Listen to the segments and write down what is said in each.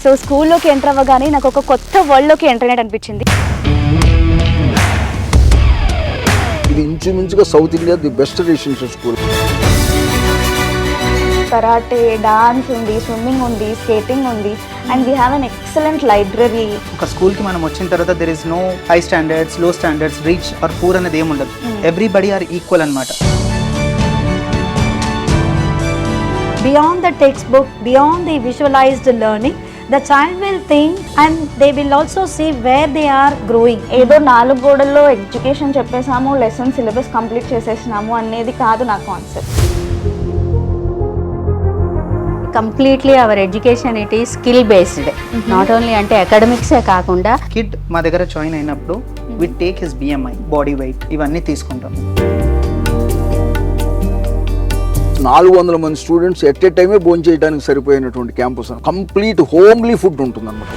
So స్కూల్లోకి enter అవ్వగానే నాకు ఒక కొత్త వరల్డ్లోకి ఎంటర్ అయినట్టు అనిపించింది. ఇది ఇంచుమించుగా South India the best residential school. Karate, dance ఉంది, స్విమ్మింగ్ ఉంది, స్కేటింగ్ ఉంది, and we have an excellent library. ఒక స్కూల్కి మనం వచ్చిన తర్వాత there is no high standards, low standards, rich or poor అనేది ఏమి ఉండదు. ఎవ్రీబడి ఆర్ ఈక్వల్ అన్నమాట. Beyond the textbook, beyond the visualized learning, the child will think and they will also see where they are growing. ఏదో 4 గోడల్లో education చెప్పేసాము, lesson syllabus complete చేసేసినాము అనేది కాదు నా concept. Completely our education it is skill based, not only అంటే అకాడమిక్సే కాకుండా. కిడ్ మా దగ్గర జాయిన్ అయినప్పుడు we take his BMI, body weight, ఇవన్నీ తీసుకుంటాం. 400 మంది స్టూడెంట్స్ ఎట్ ఏ టైమే భోజనం చేయడానికి సరిపోయినటువంటి క్యాంపస్. కంప్లీట్ హోమ్లీ ఫుడ్ ఉంటుంది అన్నమాట.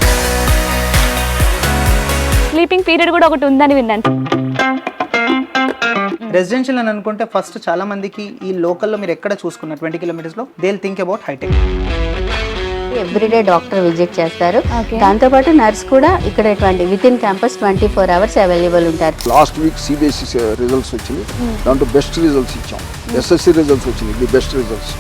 స్లీపింగ్ పీరియడ్ కూడా ఒకటి ఉందని విన్నాను. రెసిడెన్షియల్ అని అనుకుంటే ఫస్ట్ చాలా మందికి ఈ లోకల్లో మీరు ఎక్కడ చూసుకున్న 20 కిలోమీటర్స్లో they will think about hitech. Everyday doctor visit చేస్తారు, దాంతోపాటు నర్స్ కూడా ఇక్కడ within campus 24 hours available ఉంటారు. లాస్ట్ వీక్ CBSE రిజల్ట్స్ వచ్చినాయి, దాంట్లో బెస్ట్ రిజల్ట్స్ ఇచ్చాం. SSC రిజల్ట్స్ వచ్చినాయి, ది బెస్ట్ రిజల్ట్స్.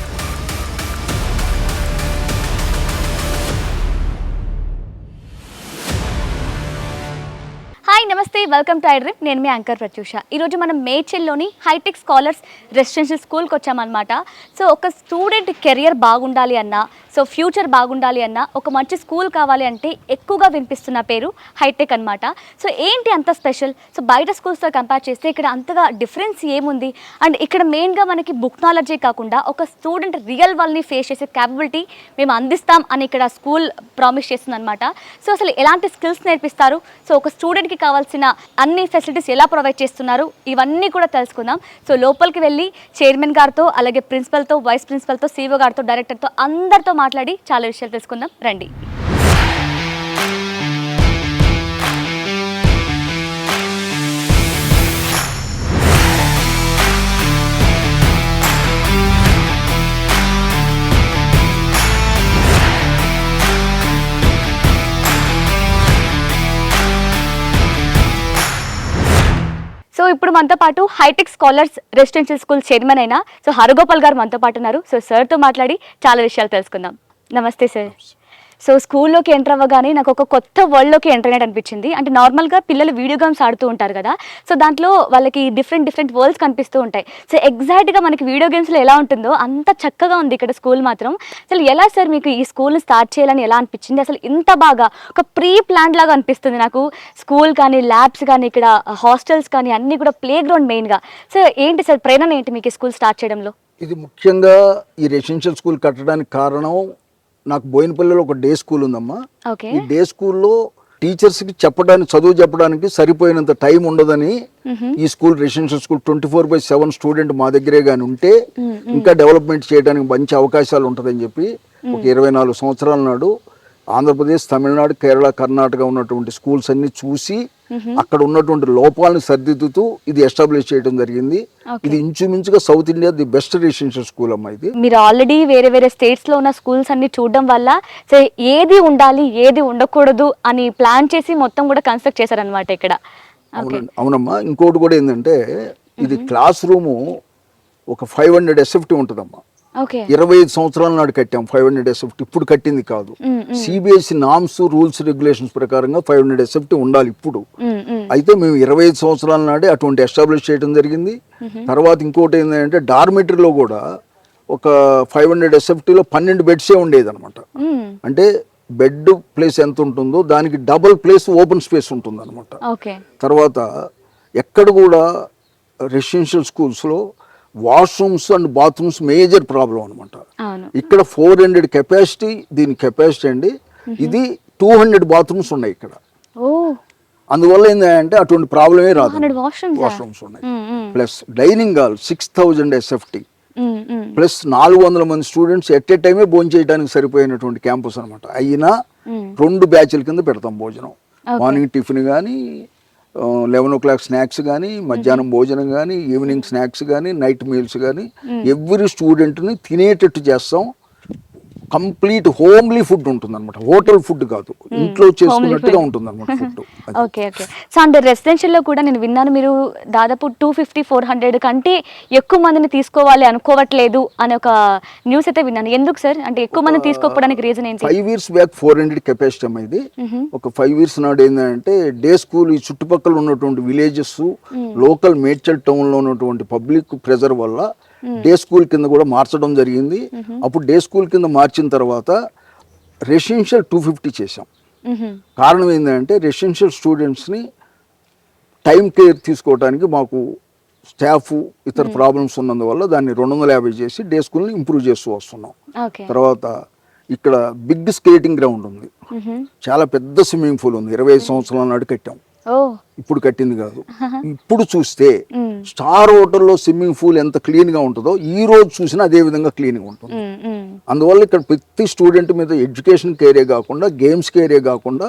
హాయ్, నమస్తే, వెల్కమ్ టు ఐడ్రీమ్. నేను మీ యాంకర్ ప్రత్యూష. ఈరోజు మనం మేడ్చల్లోని హైటెక్ స్కాలర్స్ రెసిడెన్షియల్ స్కూల్కి వచ్చామన్నమాట. సో ఒక స్టూడెంట్ కెరియర్ బాగుండాలి అన్నా, సో ఫ్యూచర్ బాగుండాలి అన్నా, ఒక మంచి స్కూల్ కావాలి అంటే ఎక్కువగా వినిపిస్తున్న పేరు హైటెక్ అనమాట. సో ఏంటి అంత స్పెషల్? సో బయట స్కూల్స్తో కంపేర్ చేస్తే ఇక్కడ అంతగా డిఫరెన్స్ ఏముంది? అండ్ ఇక్కడ మెయిన్గా మనకి బుక్ నాలెడ్జే కాకుండా ఒక స్టూడెంట్ రియల్ వరల్డ్ని ఫేస్ చేసే క్యాపబిలిటీ మేము అందిస్తాం అని ఇక్కడ స్కూల్ ప్రామిస్ చేస్తుంది అనమాట. సో అసలు ఎలాంటి స్కిల్స్ నేర్పిస్తారు, సో ఒక స్టూడెంట్కి కావాల్సిన అన్ని ఫెసిలిటీస్ ఎలా ప్రొవైడ్ చేస్తున్నారు, ఇవన్నీ కూడా తెలుసుకుందాం. సో లోపలికి వెళ్ళి చైర్మన్ గారితో, అలాగే ప్రిన్సిపల్తో, వైస్ ప్రిన్సిపల్తో, CEO గారితో, డైరెక్టర్తో అందరితో మాట్లాడి చాలా విషయాలు తెలుసుకుందాం రండి. సో ఇప్పుడు మనతో పాటు Hitech Scholars residential school chairman అయిన సో హరగోపాల్ గారు మనతో పాటు ఉన్నారు. సో సార్తో మాట్లాడి చాలా విషయాలు తెలుసుకుందాం. నమస్తే సార్. సో స్కూల్లోకి ఎంటర్ అవ్వగానే నాకు ఒక కొత్త వరల్డ్లోకి ఎంటర్ అయినట్టు అనిపించింది. అంటే నార్మల్గా పిల్లలు వీడియో గేమ్స్ ఆడుతూ ఉంటారు కదా, సో దాంట్లో వాళ్ళకి డిఫరెంట్ వరల్డ్స్ కనిపిస్తూ ఉంటాయి. సో ఎగ్జాక్ట్గా మనకి వీడియో గేమ్స్లో ఎలా ఉంటుందో అంత చక్కగా ఉంది ఇక్కడ స్కూల్ మాత్రం. అసలు ఎలా సార్ మీకు ఈ స్కూల్ని స్టార్ట్ చేయాలని ఎలా అనిపించింది? అసలు ఇంత బాగా ఒక ప్రీ ప్లాన్ లాగా అనిపిస్తుంది నాకు. స్కూల్ కానీ, ల్యాబ్స్ కానీ, ఇక్కడ హాస్టల్స్ కానీ అన్నీ కూడా ప్లే గ్రౌండ్ మెయిన్గా. సో ఏంటి సార్ ప్రేరణ ఏంటి మీకు ఈ స్కూల్ స్టార్ట్ చేయడంలో? ఇది ముఖ్యంగా ఈ రెసిడెన్షియల్ స్కూల్ కట్టడానికి కారణం, నాకు బోయినపల్లిలో ఒక డే స్కూల్ ఉందమ్మా. ఈ డే స్కూల్లో టీచర్స్కి చెప్పడానికి, చదువు చెప్పడానికి సరిపోయినంత టైం ఉండదని ఈ స్కూల్ రెసిడెన్షియల్ స్కూల్ 24/7 స్టూడెంట్ మా దగ్గరే కానీ ఉంటే ఇంకా డెవలప్మెంట్ చేయడానికి మంచి అవకాశాలు ఉంటుందని చెప్పి ఒక 24 సంవత్సరాల నాడు ఆంధ్రప్రదేశ్, తమిళనాడు, కేరళ, కర్ణాటక ఉన్నటువంటి స్కూల్స్ అన్ని చూసి అక్కడ ఉన్నటువంటి లోపాలను సరిదిద్దుతూ ఇది ఎస్టాబ్లిష్ చేయడం జరిగింది. ఇది ఇంచుమించుగా South India the best residential school అమ్మా. ఇది మీరు ఆల్రెడీ వేరే స్టేట్స్ లో ఉన్న స్కూల్స్ అన్ని చూడడం వల్ల సో ఏది ఉండాలి, ఏది ఉండకూడదు అని ప్లాన్ చేసి మొత్తం కూడా కన్స్ట్రక్ట్ చేశారనమాట ఇక్కడ. అవునమ్మా. ఇంకోటి కూడా ఏంటంటే ఇది క్లాస్ రూము ఒక 500 SFT ఉంటుందమ్మా. 25 సంవత్సరాల నాడు కట్టాం 500 SFT, ఇప్పుడు కట్టింది కాదు. CBSE నామ్స్, రూల్స్, రెగ్యులేషన్స్ ప్రకారంగా 500 SFT ఉండాలి ఇప్పుడు. అయితే మేము 25 సంవత్సరాల నాడే అటువంటి ఎస్టాబ్లిష్ చేయడం జరిగింది. తర్వాత ఇంకోటి ఏంటంటే డార్మెటరీలో కూడా ఒక 500 SFTలో 12 బెడ్సే ఉండేది అనమాట. అంటే బెడ్ ప్లేస్ ఎంత ఉంటుందో దానికి డబుల్ ప్లేస్ ఓపెన్ స్పేస్ ఉంటుంది అనమాట. తర్వాత ఎక్కడ కూడా రెసిడెన్షియల్ స్కూల్స్లో washrooms and bathrooms major problem అనమాట. ఇక్కడ 400 కెపాసిటీ, దీని కెపాసిటీ అండి. ఇది 200 బాత్రూమ్స్ ఉన్నాయి ఇక్కడ. అందువల్ల ఏంటంటే అటువంటి ప్రాబ్లమే రాదు. వాష్రూమ్స్ ఉన్నాయి, plus dining hall 6000 SFT, plus 400 మంది స్టూడెంట్స్ ఎట్ ఏ టైమే భోజనం చేయడానికి సరిపోయినటువంటి క్యాంపస్ అనమాట. అయినా 2 బ్యాచ్ల కింద పెడతాం భోజనం. మార్నింగ్ టిఫిన్ కానీ, 11 o'clock స్నాక్స్ కానీ, మధ్యాహ్నం భోజనం కానీ, ఈవినింగ్ స్నాక్స్ కానీ, నైట్ మీల్స్ కానీ ఎవ్రీ స్టూడెంట్ని తినేటట్టు చేస్తాం. కంప్లీట్ హోమ్లీ ఫుడ్ ఉంటుంది అనమాట, హోటల్ ఫుడ్ కాదు, ఇంట్లో చేసుకున్నట్టుగా ఉంటుంది అనమాట ఫుడ్. Okay okay. సో అంటే రెసిడెన్షియల్లో కూడా నేను విన్నాను మీరు దాదాపు 250-400 కంటే ఎక్కువ మందిని తీసుకోవాలి అనుకోవట్లేదు అనే ఒక న్యూస్ అయితే విన్నాను. ఎందుకు సార్, అంటే ఎక్కువ మంది తీసుకోకపోవడానికి రీజన్ ఏంటి? 5 years బ్యాక్ 400 కెపాసిటీ అమ్మా ఇది. ఒక 5 years నాడు ఏంటంటే డే స్కూల్ ఈ చుట్టుపక్కల ఉన్నటువంటి విలేజెస్, లోకల్ మేడ్చల్ టౌన్ లో ఉన్నటువంటి పబ్లిక్ ప్రెజర్ వల్ల డే స్కూల్ కింద కూడా మార్చడం జరిగింది. అప్పుడు డే స్కూల్ కింద మార్చిన తర్వాత రెసిడెన్షియల్ 250 చేసాం. కారణం ఏంటంటే రెసిడెన్షియల్ స్టూడెంట్స్ని టైం కేర్ తీసుకోవడానికి మాకు స్టాఫ్ ఇతర ప్రాబ్లమ్స్ ఉన్నందువల్ల దాన్ని 250 చేసి డే స్కూల్ని ఇంప్రూవ్ చేస్తూ వస్తున్నాం. తర్వాత ఇక్కడ బిగ్ స్కేటింగ్ గ్రౌండ్ ఉంది, చాలా పెద్ద స్విమ్మింగ్ పూల్ ఉంది, 25 సంవత్సరాల నాడు కట్టాం, ఇప్పుడు కట్టింది కాదు. ఇప్పుడు చూస్తే స్టార్ హోటల్లో స్విమ్మింగ్ పూల్ ఎంత క్లీన్ గా ఉంటుందో ఈ రోజు చూసినా అదే విధంగా క్లీన్ గా ఉంటుంది. అందువల్ల ఇక్కడ ప్రతి స్టూడెంట్ మీద ఎడ్యుకేషన్ కేరే కాకుండా, గేమ్స్ కేరే కాకుండా,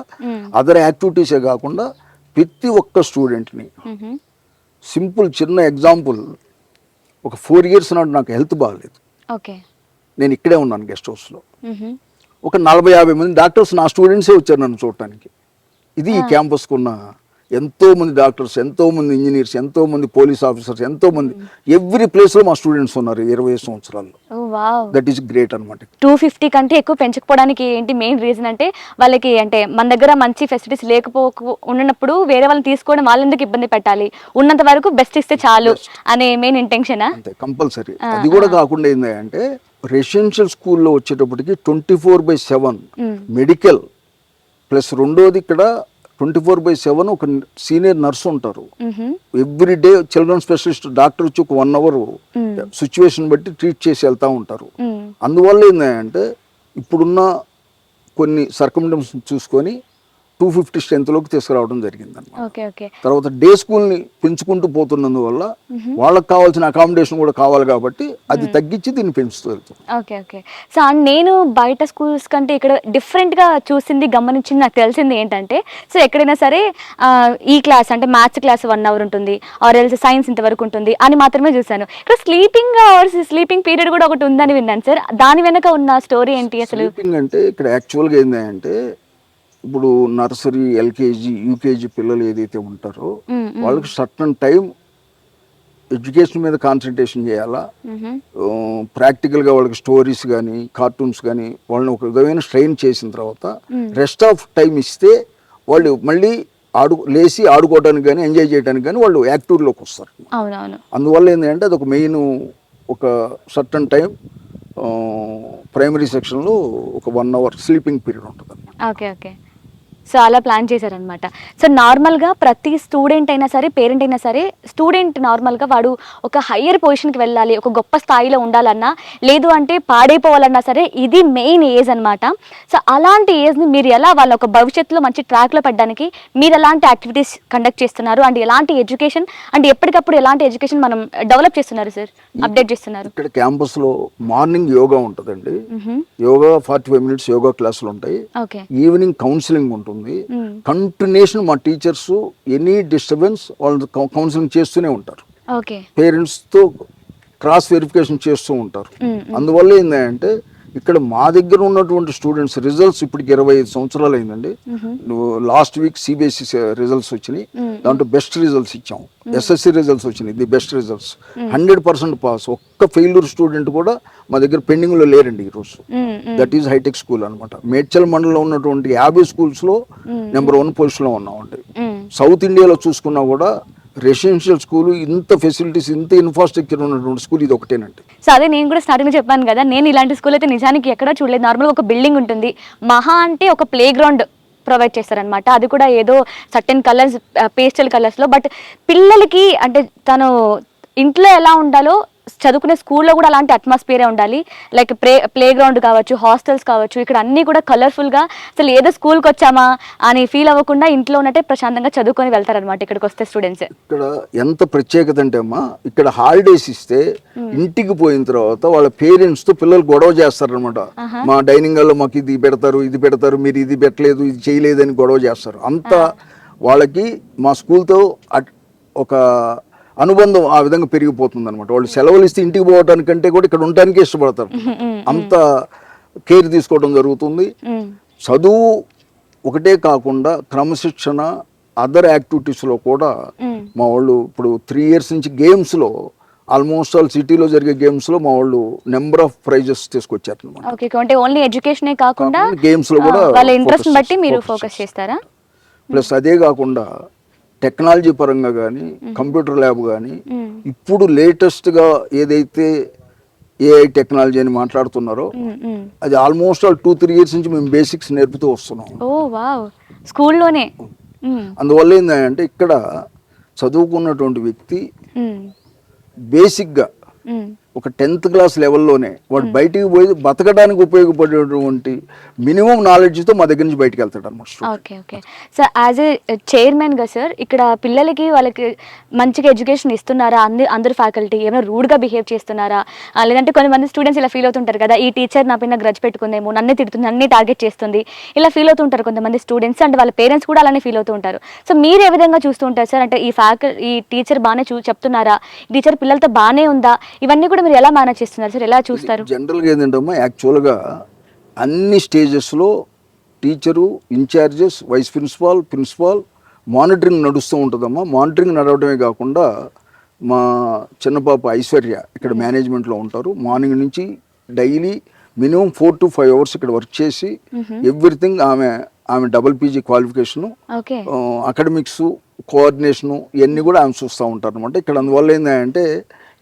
అదర్ యాక్టివిటీసే కాకుండా ప్రతి ఒక్క స్టూడెంట్ని సింపుల్ చిన్న ఎగ్జాంపుల్, ఒక 4 years నాడు నాకు హెల్త్ బాగలేదు, నేను ఇక్కడే ఉన్నాను గెస్ట్ హౌస్లో. ఒక 40-50 మంది డాక్టర్స్ నా స్టూడెంట్సే వచ్చారు నన్ను చూడటానికి. ఇది ఈ క్యాంపస్కు ఉన్న ఎంతో మంది డాక్టర్స్, ఎంతో మంది ఇంజనీర్స్, ఎంతో మంది పోలీస్ ఆఫీసర్స్, ఎంతో మంది ఎవ్రీ ప్లేస్ లో మా స్టూడెంట్స్ ఉన్నారు 20 సంవత్సరాల్లో. దట్ ఈస్ గ్రేట్ అనమాట. 250 కంటే ఎక్కువ పెంచకపోవడానికి ఏంటి మెయిన్ రీజన్ అంటే వాళ్ళకి అంటే మన దగ్గర మంచి ఫెసిలిటీస్ ఉన్నప్పుడు వేరే వాళ్ళని తీసుకోవడం, వాళ్ళెందుకు ఇబ్బంది పెట్టాలి, ఉన్నంత వరకు బెస్ట్ ఇస్తే చాలు అనే మెయిన్ ఇంటెన్షన్. అంతే, కంపల్సరీ. అది కూడా కాకుండా ఏంటంటే రెసిడెన్షియల్ స్కూల్లో వచ్చేటప్పటికి 24/7 మెడికల్ ప్లస్ రెండోది ఇక్కడ 24/7 ఒక సీనియర్ నర్స్ ఉంటారు. Every day children specialist doctor వచ్చి ఒక 1 hour సిచ్యువేషన్ బట్టి ట్రీట్ చేసి వెళ్తూ ఉంటారు. అందువల్ల ఏంటంటే ఇప్పుడున్న కొన్ని సర్కమ్స్టెన్సెస్ చూసుకొని 250 స్ట్రెంత్లోకి తీసుకురావడం జరిగింది అన్నమాట. తర్వాత డే స్కూల్ని పెంచుకుంటూ పోతున్నందువల్ల వాళ్ళకి కావాల్సిన అకామిడేషన్ కూడా కావాలి కాబట్టి అది తగ్గించి దీన్ని పెంచుతూ వెళ్తాం. Okay okay. సో నేను బయట స్కూల్స్ కంటే ఇక్కడ డిఫరెంట్గా చూసింది, గమనించింది, నాకు తెలిసింది ఏంటంటే, సో ఎక్కడైనా సరే ఈ క్లాస్ అంటే మ్యాథ్స్ క్లాస్ 1 hour ఉంటుంది, ఆర్ ఎల్స్ సైన్స్ ఇంతవరకు ఉంటుంది అని మాత్రమే చూసాను. ఇక్కడ స్లీపింగ్ పీరియడ్ కూడా ఒకటి ఉందని విన్నాను సార్, దాని వెనక ఉన్న స్టోరీ ఏంటి అసలు? స్లీపింగ్ అంటే ఇక్కడ యాక్చువల్గా ఏంటంటే, ఇప్పుడు నర్సరీ, ఎల్కేజీ, యూకేజీ పిల్లలు ఏదైతే ఉంటారో వాళ్ళకి సర్టన్ టైం ఎడ్యుకేషన్ మీద కాన్సన్ట్రేషన్ చేయాలా, ప్రాక్టికల్గా వాళ్ళకి స్టోరీస్ కానీ కార్టూన్స్ కానీ వాళ్ళని ఒక విధమైన స్ట్రెయిన్ చేసిన తర్వాత రెస్ట్ ఆఫ్ టైం ఇస్తే వాళ్ళు మళ్ళీ లేచి ఆడుకోవడానికి కానీ ఎంజాయ్ చేయడానికి కానీ వాళ్ళు యాక్టివ్లోకి వస్తారు. అందువల్ల ఏంటంటే అది ఒక మెయిన్, ఒక సర్టన్ టైం ప్రైమరీ సెక్షన్లో ఒక 1 hour స్లీపింగ్ పీరియడ్ ఉంటుంది అన్నమాట. Okay okay. సో అలా ప్లాన్ చేశారనమాట. సో నార్మల్గా ప్రతి స్టూడెంట్ అయినా సరే, పేరెంట్ అయినా సరే, స్టూడెంట్ నార్మల్గా వాడు ఒక హయ్యర్ పొజిషన్కి వెళ్ళాలి, ఒక గొప్ప స్థాయిలో ఉండాలన్నా, లేదు అంటే పాడైపోవాలన్నా సరే, ఇది మెయిన్ ఏజ్ అనమాట. సో అలాంటి ఏజ్ని మీరు ఎలా వాళ్ళ ఒక భవిష్యత్తులో మంచి ట్రాక్లో పెట్టడానికి మీరు ఎలాంటి యాక్టివిటీస్ కండక్ట్ చేస్తున్నారు, అండ్ ఎలాంటి ఎడ్యుకేషన్, అండ్ ఎప్పటికప్పుడు ఎలాంటి ఎడ్యుకేషన్ మనం డెవలప్ చేస్తున్నారు సార్, అప్డేట్ చేస్తున్నారు? ఇక్కడ క్యాంపస్లో మార్నింగ్ యోగా ఉంటుందండి, యోగా 45 minutes యోగా క్లాసులు ఉంటాయి. ఈవినింగ్ కౌన్సిలింగ్ ఉంటుంది. కంటిన్యూషన్ మా టీచర్స్ ఎనీ డిస్టర్బెన్స్ వాళ్ళు కౌన్సిలింగ్ చేస్తూనే ఉంటారు. పేరెంట్స్ తో క్రాస్ వెరిఫికేషన్ చేస్తూ ఉంటారు. అందువల్ల ఏంటంటే ఇక్కడ మా దగ్గర ఉన్నటువంటి స్టూడెంట్స్ రిజల్ట్స్ ఇప్పటికి 25 సంవత్సరాలు అయిందండి. లాస్ట్ వీక్ సిబిఎస్ఈ రిజల్ట్స్ వచ్చినాయి, దాంట్లో బెస్ట్ రిజల్ట్స్ ఇచ్చాం. ఎస్ఎస్సి రిజల్ట్స్ వచ్చినాయి, ది బెస్ట్ రిజల్ట్స్, 100% పాస్. ఒక్క ఫెయిల్యూర్ స్టూడెంట్ కూడా మా దగ్గర పెండింగ్ లో లేరండి ఈరోజు. దట్ ఈస్ హైటెక్ స్కూల్ అనమాట. మేడ్చల్ మండలంలో ఉన్నటువంటి 50 స్కూల్స్ లో నెంబర్ 1 పొజిషన్ లో ఉన్నామండి. సౌత్ ఇండియాలో చూసుకున్నా కూడా రెసిడెన్షియల్ స్కూల్ ఇంత ఫెసిలిటీస్, ఇంత ఇన్ఫ్రాస్ట్రక్చర్ ఉన్నటువంటి స్కూల్ ఇది ఒకటేనండి. సో అదే నేను కూడా స్టార్టింగ్ చెప్పాను కదా, నేను ఇలాంటి స్కూల్ అయితే నిజానికి ఎక్కడా చూడలేదు. నార్మల్గా ఒక బిల్డింగ్ ఉంటుంది, మహా అంటే ఒక ప్లే గ్రౌండ్ ప్రొవైడ్ చేస్తారనమాట. అది కూడా ఏదో సర్టెన్ కలర్స్, పేస్టల్ కలర్స్లో. బట్ పిల్లలకి అంటే తను ఇంట్లో ఎలా ఉండాలో చదువుకునే స్కూల్లో కూడా అలాంటి అట్మాస్ఫియరే ఉండాలి. లైక్ ప్లే గ్రౌండ్ కావచ్చు, హాస్టల్స్ కావచ్చు, ఇక్కడ అన్నీ కూడా కలర్ఫుల్గా, అసలు ఏదో స్కూల్కి వచ్చామా అని ఫీల్ అవ్వకుండా ఇంట్లో ఉన్నట్టే ప్రశాంతంగా చదువుకొని వెళ్తారనమాట ఇక్కడికి వస్తే స్టూడెంట్స్. ఇక్కడ ఎంత ప్రత్యేకత అంటే అమ్మా, ఇక్కడ హాలిడేస్ ఇస్తే ఇంటికి పోయిన తర్వాత వాళ్ళ పేరెంట్స్ తో పిల్లలు గొడవ చేస్తారనమాట. మా డైనింగ్ హాల్లో మాకు ఇది పెడతారు, మీరు ఇది పెట్టలేదు, ఇది చేయలేదు అని గొడవ చేస్తారు. అంతా వాళ్ళకి మా స్కూల్తో ఒక అనుబంధం ఆ విధంగా పెరిగిపోతుంది అనమాట. వాళ్ళు సెలవులు ఇస్తే ఇంటికి పోవడానికంటే కూడా ఇక్కడ ఉండటానికే ఇష్టపడతారు. అంత కేర్ తీసుకోవడం జరుగుతుంది. చదువు ఒకటే కాకుండా క్రమశిక్షణ అదర్ యాక్టివిటీస్లో కూడా మా వాళ్ళు ఇప్పుడు 3 years నుంచి గేమ్స్లో ఆల్మోస్ట్ ఆల్ సిటీలో జరిగే గేమ్స్లో మా వాళ్ళు నెంబర్ ఆఫ్ ప్రైజెస్ తీసుకొచ్చారు అనమాట. ఓకే, అంటే ఓన్లీ ఎడ్యుకేషనే కాకుండా గేమ్స్లో కూడా వాళ్ళ ఇంట్రెస్ట్ బట్టి మీరు ఫోకస్ చేస్తారా? ప్లస్ అదే కాకుండా టెక్నాలజీ పరంగా కానీ కంప్యూటర్ ల్యాబ్ కానీ ఇప్పుడు లేటెస్ట్గా ఏదైతే ఏఐ టెక్నాలజీ అని మాట్లాడుతున్నారో అది ఆల్మోస్ట్ ఆల్ 2-3 years నుంచి మేము బేసిక్స్ నేర్పుతూ వస్తున్నాం. ఓ వావ్, స్కూల్లోనే. అందువల్ల ఏంటంటే ఇక్కడ చదువుకున్నటువంటి వ్యక్తి బేసిక్గా ఒక 10th class లెవెల్లోనే వాడు బయటికి పోయి బతకడానికి ఉపయోగపడేటువంటి మినిమం నాలెడ్జ్తో మా దగ్గర నుంచి బయటకు వెళ్తాడు అనమాట. Okay okay sir, as a చైర్మన్గా సార్ ఇక్కడ పిల్లలకి వాళ్ళకి మంచిగా ఎడ్యుకేషన్ ఇస్తున్నారా? అందరు ఫ్యాకల్టీ ఏమైనా రూడ్గా బిహేవ్ చేస్తున్నారా? లేదంటే కొంతమంది స్టూడెంట్స్ ఇలా ఫీల్ అవుతుంటారు కదా, ఈ టీచర్ నా పైన గ్రజ్ పెట్టుకుందేమో, నన్నే తిడుతుంది, నన్నే టార్గెట్ చేస్తుంది, ఇలా ఫీల్ అవుతుంటారు కొంతమంది స్టూడెంట్స్, అంటే వాళ్ళ పేరెంట్స్ కూడా అలానే ఫీల్ అవుతూ ఉంటారు. సో మీరు ఏ విధంగా చూస్తూ ఉంటారు సార్? అంటే ఈ టీచర్ బాగానే చెప్తున్నారా, ఈ టీచర్ పిల్లలతో బాగానే ఉందా, ఇవన్నీ కూడా మీరు ఎలా మేనేజ్ చేస్తున్నారు సార్, ఎలా చూస్తారు? జనరల్గా ఏంటంటే యాక్చువల్గా అన్ని స్టేజెస్లో teacher, incharges, vice principal monitoring నడుస్తూ ఉంటుందమ్మా. మానిటరింగ్ నడవడమే కాకుండా మా చిన్న పాప ఐశ్వర్య ఇక్కడ మేనేజ్మెంట్లో ఉంటారు. మార్నింగ్ నుంచి డైలీ మినిమం 4 to 5 hours ఇక్కడ వర్క్ చేసి ఎవ్రీథింగ్ ఆమె double PG qualification, academics, coordination ఇవన్నీ కూడా ఆమె చూస్తూ ఉంటారు అనమాట. ఇక్కడ అందువల్ల ఏంటంటే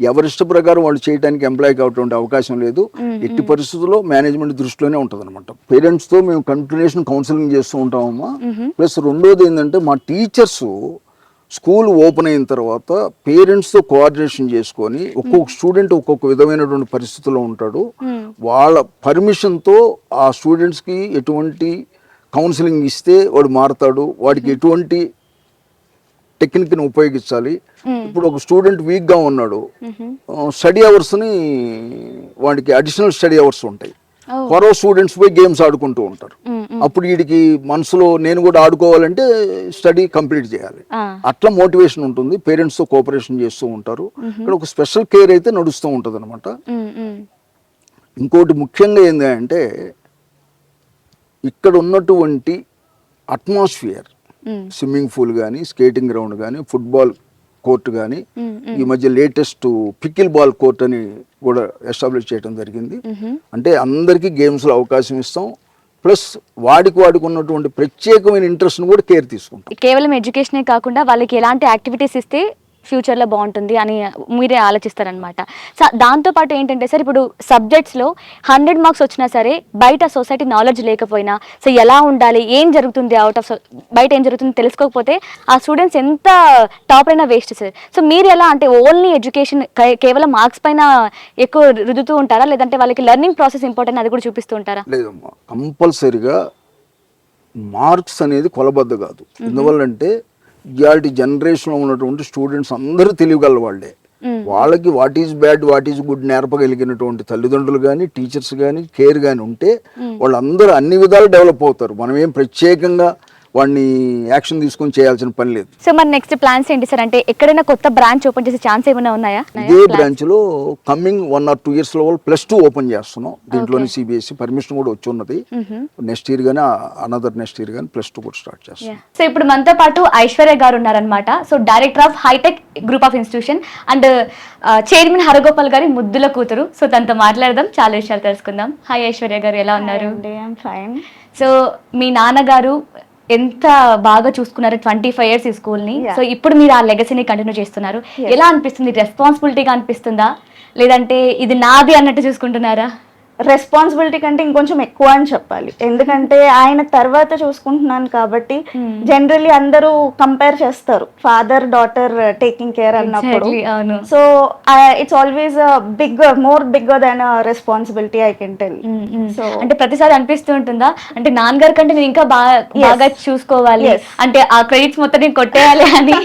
ఎవరి ఇష్ట ప్రకారం వాళ్ళు చేయడానికి ఎంప్లాయ్ కావటువంటి అవకాశం లేదు. ఎట్టి పరిస్థితుల్లో మేనేజ్మెంట్ దృష్టిలోనే ఉంటుంది అనమాట. పేరెంట్స్తో మేము కంటిన్యూషన్ కౌన్సిలింగ్ చేస్తూ ఉంటామమ్మా. ప్లస్ రెండోది ఏంటంటే మా టీచర్స్ స్కూల్ ఓపెన్ అయిన తర్వాత పేరెంట్స్తో కోఆర్డినేషన్ చేసుకొని ఒక్కొక్క స్టూడెంట్ ఒక్కొక్క విధమైనటువంటి పరిస్థితుల్లో ఉంటాడు. వాళ్ళ పర్మిషన్తో ఆ స్టూడెంట్స్కి ఎటువంటి కౌన్సిలింగ్ ఇస్తే వాడు మారుతాడు, వాడికి ఎటువంటి టెక్నిక్ని ఉపయోగించాలి. ఇప్పుడు ఒక స్టూడెంట్ వీక్గా ఉన్నాడు, స్టడీ అవర్స్ని వాడికి అడిషనల్ స్టడీ అవర్స్ ఉంటాయి. మరో స్టూడెంట్స్ పోయి గేమ్స్ ఆడుకుంటూ ఉంటారు. అప్పుడు వీడికి మనసులో నేను కూడా ఆడుకోవాలంటే స్టడీ కంప్లీట్ చేయాలి. అట్లా మోటివేషన్ ఉంటుంది. పేరెంట్స్తో కోఆపరేషన్ చేస్తూ ఉంటారు. ఇక్కడ ఒక స్పెషల్ కేర్ అయితే నడుస్తూ ఉంటుంది అనమాట. ఇంకోటి ముఖ్యంగా ఏంటంటే ఇక్కడ ఉన్నటువంటి అట్మాస్ఫియర్, స్విమ్మింగ్ పూల్ కానీ, స్కేటింగ్ గ్రౌండ్ కానీ, ఫుట్బాల్ కోర్ట్ కానీ, ఈ మధ్య లేటెస్ట్ పికిల్ బాల్ కోర్ట్ అని కూడా ఎస్టాబ్లిష్ చేయడం జరిగింది. అంటే అందరికీ గేమ్స్లో అవకాశం ఇస్తాం. ప్లస్ వాడికి ఉన్నటువంటి ప్రత్యేకమైన ఇంట్రెస్ట్ని కూడా కేర్ తీసుకుంటాం. కేవలం ఎడ్యుకేషనే కాకుండా వాళ్ళకి ఎలాంటి యాక్టివిటీస్ ఇస్తే ఫ్యూచర్లో బాగుంటుంది అని మీరే ఆలోచిస్తారనమాట. సో దాంతోపాటు ఏంటంటే సార్, ఇప్పుడు సబ్జెక్ట్స్లో 100 marks వచ్చినా సరే బయట సొసైటీ నాలెడ్జ్ లేకపోయినా, సో ఎలా ఉండాలి, ఏం జరుగుతుంది బయట ఏం జరుగుతుంది తెలుసుకోకపోతే ఆ స్టూడెంట్స్ ఎంత టాప్ అయినా వేస్ట్ సార్. సో మీరు ఎలా, అంటే ఓన్లీ ఎడ్యుకేషన్ కేవలం మార్క్స్ పైన ఎక్కువ రుద్దుతూ ఉంటారా, లేదంటే వాళ్ళకి లెర్నింగ్ ప్రాసెస్ ఇంపార్టెంట్ అది కూడా చూపిస్తూ ఉంటారా? లేదమ్మా, కంపల్సరిగా మార్క్స్ అనేది కొలబద్ద కాదు. ఎందువల్లంటే ఇవాళ జనరేషన్లో ఉన్నటువంటి స్టూడెంట్స్ అందరూ తెలియగల వాళ్ళే. వాళ్ళకి what is bad, what is good నేర్పగలిగినటువంటి తల్లిదండ్రులు కానీ, టీచర్స్ కానీ, కేర్ కానీ ఉంటే వాళ్ళందరూ అన్ని విధాలు డెవలప్ అవుతారు. మనం ఏం ప్రత్యేకంగా వాడిని యాక్షన్ తీసుకొని చేయాల్సిన పని లేదు. సో మరి నెక్స్ట్ ప్లాన్స్ ఏంటి సార్? అంటే ఎక్కడైనా కొత్త బ్రాంచ్ ఓపెన్ చేసే ఛాన్స్ ఏమైనా ఉన్నాయా? ఇదే బ్రాంచ్ లో కమింగ్ 1 or 2 years లో +2 ఓపెన్ చేస్తున్నాం. దీంట్లోనే CBSE పర్మిషన్ కూడా వచ్చి ఉన్నది. నెక్స్ట్ ఇయర్ గానీ అనదర్ నెక్స్ట్ ఇయర్ గానీ +2 కూడా స్టార్ట్ చేస్తాం. సో ఇప్పుడు మనతో పాటు ఐశ్వర్య గారు ఉన్నారనమాట. So director of Hitech group of institution and chairman Haragopal గారి ముద్దుల కూతురు. సో తనతో మాట్లాడదాం, చాలా విషయాలు తెలుసుకుందాం. హాయ్ ఐశ్వర్య గారు, ఎలా ఉన్నారు? సో మీ నాన్నగారు ఎంత బాగా చూసుకున్నారు 25 years ఈ స్కూల్ని. సో ఇప్పుడు మీరు ఆ లెగసీని కంటిన్యూ చేస్తున్నారు. ఎలా అనిపిస్తుంది? రెస్పాన్సిబిలిటీగా అనిపిస్తుందా, లేదంటే ఇది నాది అన్నట్టు చూసుకుంటున్నారా? రెస్పాన్సిబిలిటీ కంటే ఇంకొంచెం ఎక్కువ అని చెప్పాలి. ఎందుకంటే ఆయన తర్వాత చూసుకుంటున్నాను కాబట్టి జనరల్లీ అందరూ కంపేర్ చేస్తారు ఫాదర్ డాటర్ టేకింగ్ కేర్ అన్నప్పుడు. So it's always more bigger than responsibility I can tell. So అంటే ప్రతిసారి అనిపిస్తూ ఉంటుందా, అంటే నాన్నగారి కంటే నేను ఇంకా బాగా చూసుకోవాలి, అంటే ఆ క్రెడిట్స్ మొత్తం నేను కొట్టేయాలి అని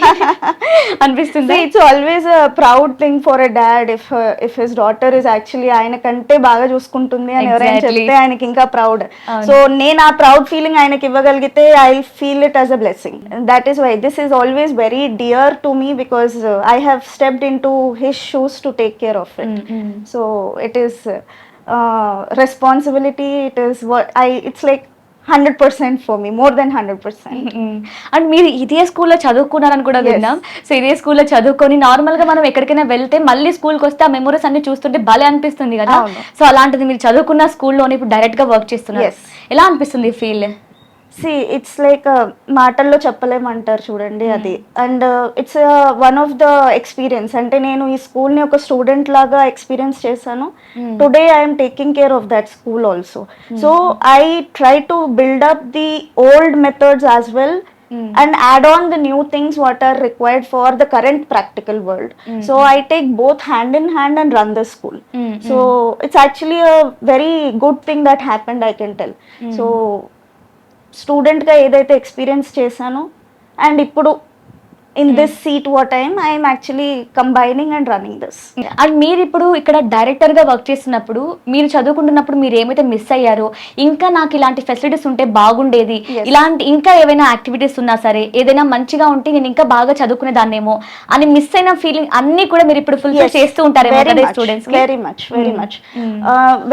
అనిపిస్తుంది? It's always proud thing for a dad if his daughter is actually ఆయన కంటే బాగా చూసుకుంటుంది అని ఎవరైనా చెప్తే ఆయనకి ఇంకా ప్రౌడ్. సో నేను ఆ ప్రౌడ్ ఫీలింగ్ ఆయనకి ఇవ్వగలిగితే I feel it as a blessing. That is why this is always very dear to me because I have stepped into his shoes to take care of it. So it is responsibility it's like 100% for me, more than 100%. And మీరు ఇదే స్కూల్లో చదువుకున్నారని కూడా విన్నాం. So ఇదే స్కూల్లో చదువుకొని normal గా మనం ఎక్కడికైనా వెళ్తే మళ్ళీ స్కూల్కి వస్తే ఆ మెమరీస్ అన్ని చూస్తుంటే భలే అనిపిస్తుంది కదా. సో అలాంటిది మీరు చదువుకున్న స్కూల్లోనే ఇప్పుడు డైరెక్ట్ గా వర్క్ చేస్తున్నారు. ఎలా అనిపిస్తుంది ఫీల్? ఇట్స్ లైక్ మాటల్లో చెప్పలేమంటారు చూడండి అది. And it's one of the experience. అంటే నేను ఈ స్కూల్ని ఒక స్టూడెంట్ లాగా ఎక్స్పీరియన్స్ చేశాను. Today I'm taking care of that school also. So I try to build up the old methods as well and add on the new things what are required for the current practical world. So I take both hand in hand and run the school. So it's actually a very good thing that happened, I can tell. So student గా ఏదైతే experience చేశానో and ఇప్పుడు in this seat what I'm actually combining and running this. And మీరు ఇప్పుడు ఇక్కడ director గా work చేస్తున్నప్పుడు మీరు చదువుకుంటున్నప్పుడు మీరు ఏమైతే మిస్ అయ్యారో, ఇంకా నాకు ఇలాంటి ఫెసిలిటీస్ ఉంటే బాగుండేది, ఇలాంటి ఇంకా ఏవైనా యాక్టివిటీస్ ఉన్నా సరే ఏదైనా మంచిగా ఉంటే నేను ఇంకా బాగా చదువుకునే దాన్నేమో అని మిస్ అయిన ఫీలింగ్ అన్ని కూడా మీరు ఇప్పుడు ఫుల్ఫిల్ చేస్తూ ఉంటారు students? Very much.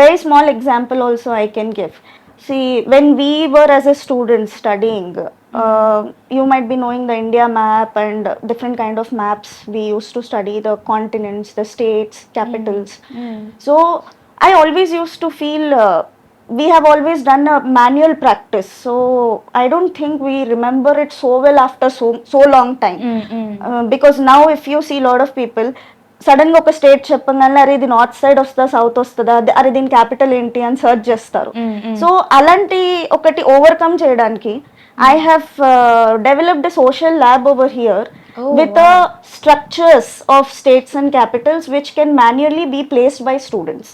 Very small example also I can give. See, when we were as a student studying, you might be knowing the India map and different kind of maps. We used to study the continents, the states, capitals. So I always used to feel we have always done a manual practice. So I don't think we remember it so well after so long time. Because now if you see a lot of people, sudden గా ఒక state చెప్పగానే అరే ఇది north side వస్తుందా south వస్తుందా, అరే దీని capital ఏంటి అని సర్చ్ చేస్తారు. సో అలాంటి ఒకటి ఓవర్కమ్ చేయడానికి I have developed a social lab over here with structures of states and capitals which can manually be placed by students.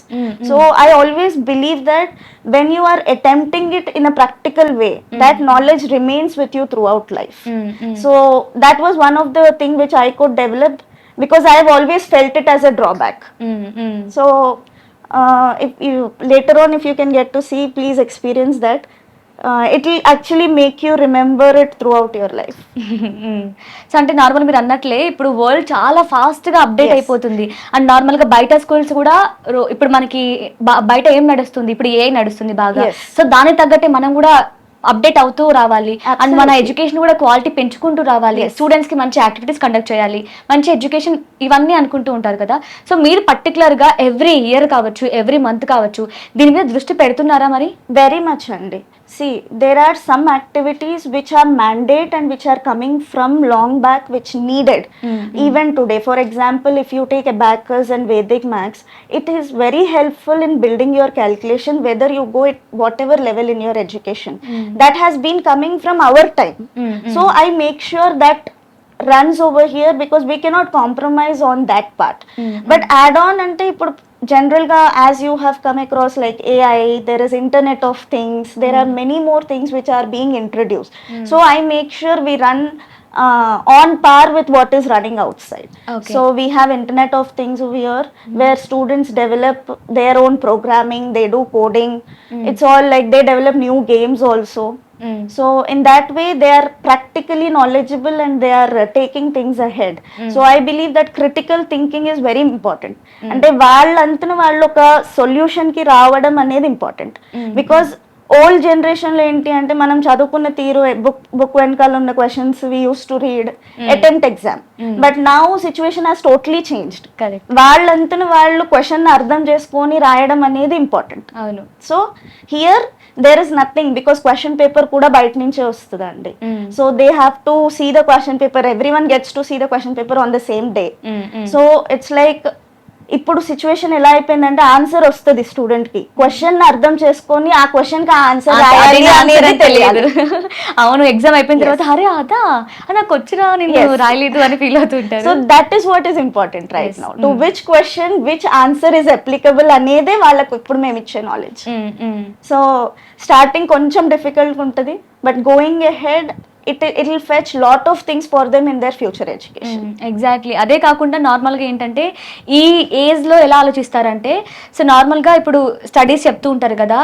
So I always believe that when you are attempting it in a practical way, that knowledge remains with you throughout life. So that was one of the thing which I could develop, because I have always felt it as a drawback. So if you later on, if you can get to see, please experience that. It will actually make you remember it throughout your life. So అంటే normal మీరు అన్నట్లే ఇప్పుడు world చాలా fast గా update అయిపోతుంది. And normal గా బయట schools కూడా ఇప్పుడు మనకి బయట ఏం నడుస్తుంది, ఇప్పుడు ఏ నడుస్తుంది బాగా. సో దానికి తగ్గట్టే మనం కూడా అప్డేట్ అవుతూ రావాలి. అండ్ మన ఎడ్యుకేషన్ కూడా క్వాలిటీ పెంచుకుంటూ రావాలి. స్టూడెంట్స్ కి మంచి యాక్టివిటీస్ కండక్ట్ చేయాలి, మంచి ఎడ్యుకేషన్, ఇవన్నీ అనుకుంటూ ఉంటారు కదా. సో మీరు పర్టికులర్ గా ఎవ్రీ ఇయర్ కావచ్చు, ఎవ్రీ మంత్ కావచ్చు, దీని మీద దృష్టి పెడుతున్నారా మరి? వెరీ మచ్ అండి. See, there are some activities which are mandate and which are coming from long back, which needed even today. For example, if you take Abacus and Vedic Maths, it is very helpful in building your calculation whether you go at whatever level in your education. That has been coming from our time. So I make sure that runs over here, because we cannot compromise on that part. But add on ante ippudu general ga, as you have come across like AI, there is internet of things, there are many more things which are being introduced. So I make sure we run on par with what is running outside. So we have internet of things over here where students develop their own programming, they do coding. It's all like they develop new games also. So in that way they are practically knowledgeable and they are taking things ahead. So I believe that critical thinking is very important. అంటే వాళ్ళంతన వాళ్ళు ఒక solution కి రావడం అనేది important. Because old generation లో ఏంటి అంటే మనం చదువుకున్న తీరు బుక్ వెనకాల ఉన్న questions we use to read attempt exam. But now situation has totally changed. వాళ్ళంతన వాళ్ళు క్వశ్చన్ అర్థం చేసుకొని రాయడం అనేది ఇంపార్టెంట్. అవును. So here there is nothing, because question paper kuda bite nunche vastudandi. So they have to see the question paper, everyone gets to see the question paper on the same day. So it's like ఇప్పుడు situation ఎలా అయిపోయిందంటే answer వస్తుంది student కి, question అర్థం చేసుకొని ఆ question కి answer రాయాలి అనేది తెలియదు. అవును, ఎగ్జామ్ అయిపోయిన తర్వాత అరే అదా నాకు వచ్చినా నేను రాయలేదు అని ఫీల్ అవుతుంటారు. So that is what is important right now, to which question which answer is applicable అనేదే వాళ్ళకు ఇప్పుడు మేము ఇచ్చే నాలెడ్జ్. సో స్టార్టింగ్ కొంచెం డిఫికల్ట్ ఉంటుంది, but going ahead it will fetch lot of things for them in their future education. Exactly. అదే కాకుండా నార్మల్గా ఏంటంటే ఈ ఏజ్లో ఎలా ఆలోచిస్తారంటే, సో నార్మల్గా ఇప్పుడు స్టడీస్ చెప్తూ ఉంటారు కదా,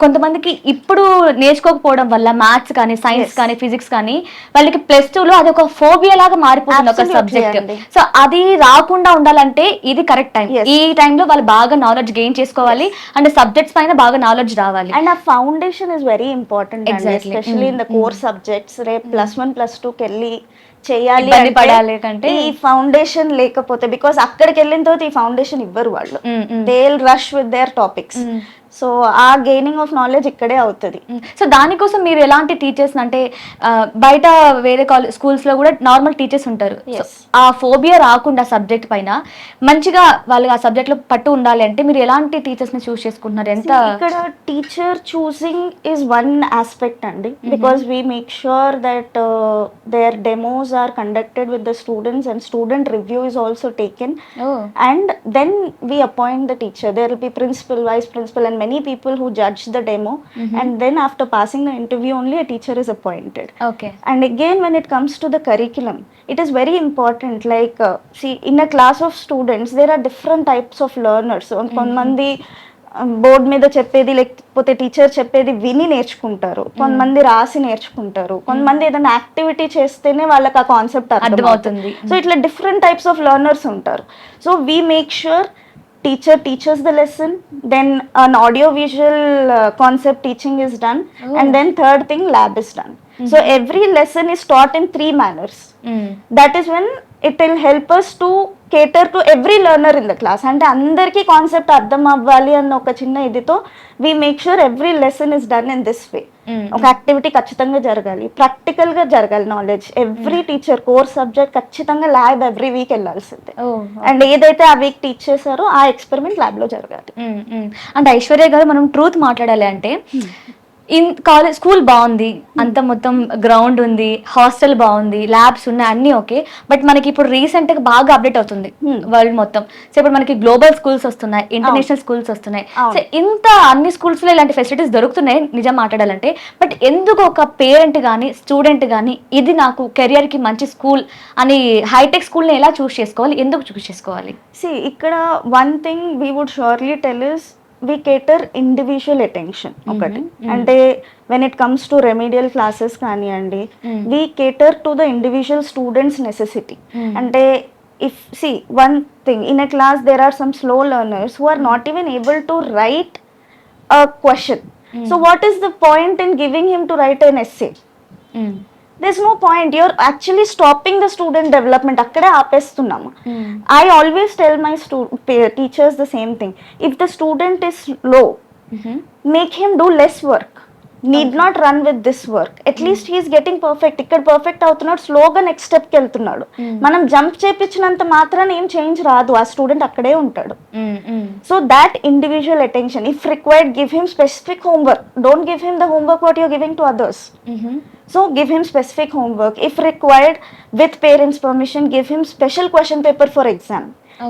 కొంతమందికి ఇప్పుడు నేర్చుకోకపోవడం వల్ల మ్యాథ్స్ కానీ సైన్స్ కానీ ఫిజిక్స్ కానీ వాళ్ళకి +2లో అది ఒక ఫోబియా లాగా మారిపోతుంది ఒక Absolutely సబ్జెక్ట్. అండి. సో అది రాకుండా ఉండాలంటే ఇది కరెక్ట్ టైం. ఈ టైంలో వాళ్ళు బాగా నాలెడ్జ్ గెయిన్ చేసుకోవాలి అండ్ సబ్జెక్ట్స్ పైన బాగా నాలెడ్జ్ రావాలి. అండ్ ఆ ఫౌండేషన్ ఇస్ వెరీ ఇంపార్టెంట్ అండి, Exactly. Especially in the core subjects. రేపు +1 +2కి వెళ్ళి చేయాలి ఇబ్బంది అంటే పడాలి కంటే ఈ ఫౌండేషన్ లేకపోతే, బికాస్ అక్కడికి వెళ్ళిన తర్వాత ఈ ఫౌండేషన్ ఇవ్వరు వాళ్ళు, they will rush with their topics. So ఆ గెయినింగ్ ఆఫ్ నాలెడ్జ్ ఇక్కడే అవుతుంది. సో దానికోసం మీరు ఎలాంటి టీచర్స్ అంటే బయట వేరే స్కూల్స్ లో కూడా నార్మల్ టీచర్స్ ఉంటారు. So, ఆ ఫోబియా రాకుండా సబ్జెక్ట్ పైన మంచిగా వాళ్ళు ఆ సబ్జెక్ట్ లో పట్టు ఉండాలి అంటే మీరు ఎలాంటి టీచర్స్ ని చూస్ చేసుకుంటున్నారు? ఎంత ఇక్కడ teacher choosing is one aspect అండి, because we make sure that their demos are conducted with the students and student review is also taken. And then we appoint the teacher. There will be principal, vice principal and many people who judge the demo, and then after passing the interview only a teacher is appointed. Okay. And again, when it comes to the curriculum, it is very important. Like see, in a class of students there are different types of learners. So కొంతమంది board మీద చెప్పేది లేకపోతే teacher చెప్పేది విని నేర్చుకుంటారు, కొంతమంది రాసి నేర్చుకుంటారు, కొంతమంది ఏదైనా యాక్టివిటీ చేస్తేనే వాళ్ళకి ఆ కాన్సెప్ట్ అర్థమవుతుంది. సో ఇట్లా డిఫరెంట్ టైప్స్ ఆఫ్ లెర్నర్స్ ఉంటారు. So we make sure teacher teaches the lesson, then an audio visual concept teaching is done, and then third thing lab is done. So every lesson is taught in 3 manners. That is when it will help us to cater to every learner in the class. అంటే అందరికీ concept అర్థం అవ్వాలి అన్న ఒక చిన్న ఇదితో we make sure every lesson is done in this way. ఒక activity ఖచ్చితంగా జరగాలి, ప్రాక్టికల్ గా జరగాలి knowledge. Every teacher core subject ఖచ్చితంగా ల్యాబ్ ఎవ్రీ వీక్ వెళ్ళాల్సిందే. అండ్ ఏదైతే ఆ వీక్ టీచ్ చేశారో ఆ ఎక్స్పెరిమెంట్ ల్యాబ్ లో జరగాలి. అంటే ఐశ్వర్య గారు మనం ట్రూత్ మాట్లాడాలి అంటే కాలేజ్ స్కూల్ బాగుంది, అంత మొత్తం గ్రౌండ్ ఉంది, హాస్టల్ బాగుంది, ల్యాబ్స్ ఉన్నాయి, అన్ని ఓకే. బట్ మనకి ఇప్పుడు రీసెంట్ గా బాగా అప్డేట్ అవుతుంది వరల్డ్ మొత్తం. సో ఇప్పుడు మనకి గ్లోబల్ స్కూల్స్ వస్తున్నాయి, ఇంటర్నేషనల్ స్కూల్స్ వస్తున్నాయి. సో ఇంత అన్ని స్కూల్స్ లో ఇలాంటి ఫెసిలిటీస్ దొరుకుతున్నాయి నిజం మాట్లాడాలంటే. బట్ ఎందుకు ఒక పేరెంట్ కానీ స్టూడెంట్ కానీ ఇది నాకు కెరియర్ కి మంచి స్కూల్ అని హైటెక్ స్కూల్ ని ఎలా చూస్ చేసుకోవాలి, ఎందుకు చూస్ చేసుకోవాలి? See, ఇక్కడ one thing we would surely tell is we cater individual attention. ఒకటి అంటే when it comes to remedial classes కానివ్వండి, we cater to the individual students necessity. అంటే if see one thing, in a class there are some slow learners who are not even able to write a question. So what is the point in giving him to write an essay? There's no point. You're actually stopping the student development. akkade aapestunnamu. I always tell my teachers the same thing. If the student is low, make him do less work. Need not run with this work. At least he is getting perfect. ikkada perfect avutunnadu, slowga next step ki veltunnadu. Manam jump chepichinanta maatrana em change raadu, aa student akkade untadu. So that individual attention, if required, give him specific homework. Don't give him the homework what you're giving to others. So give him specific homework. If required, with parents permission, give him special question paper for exam.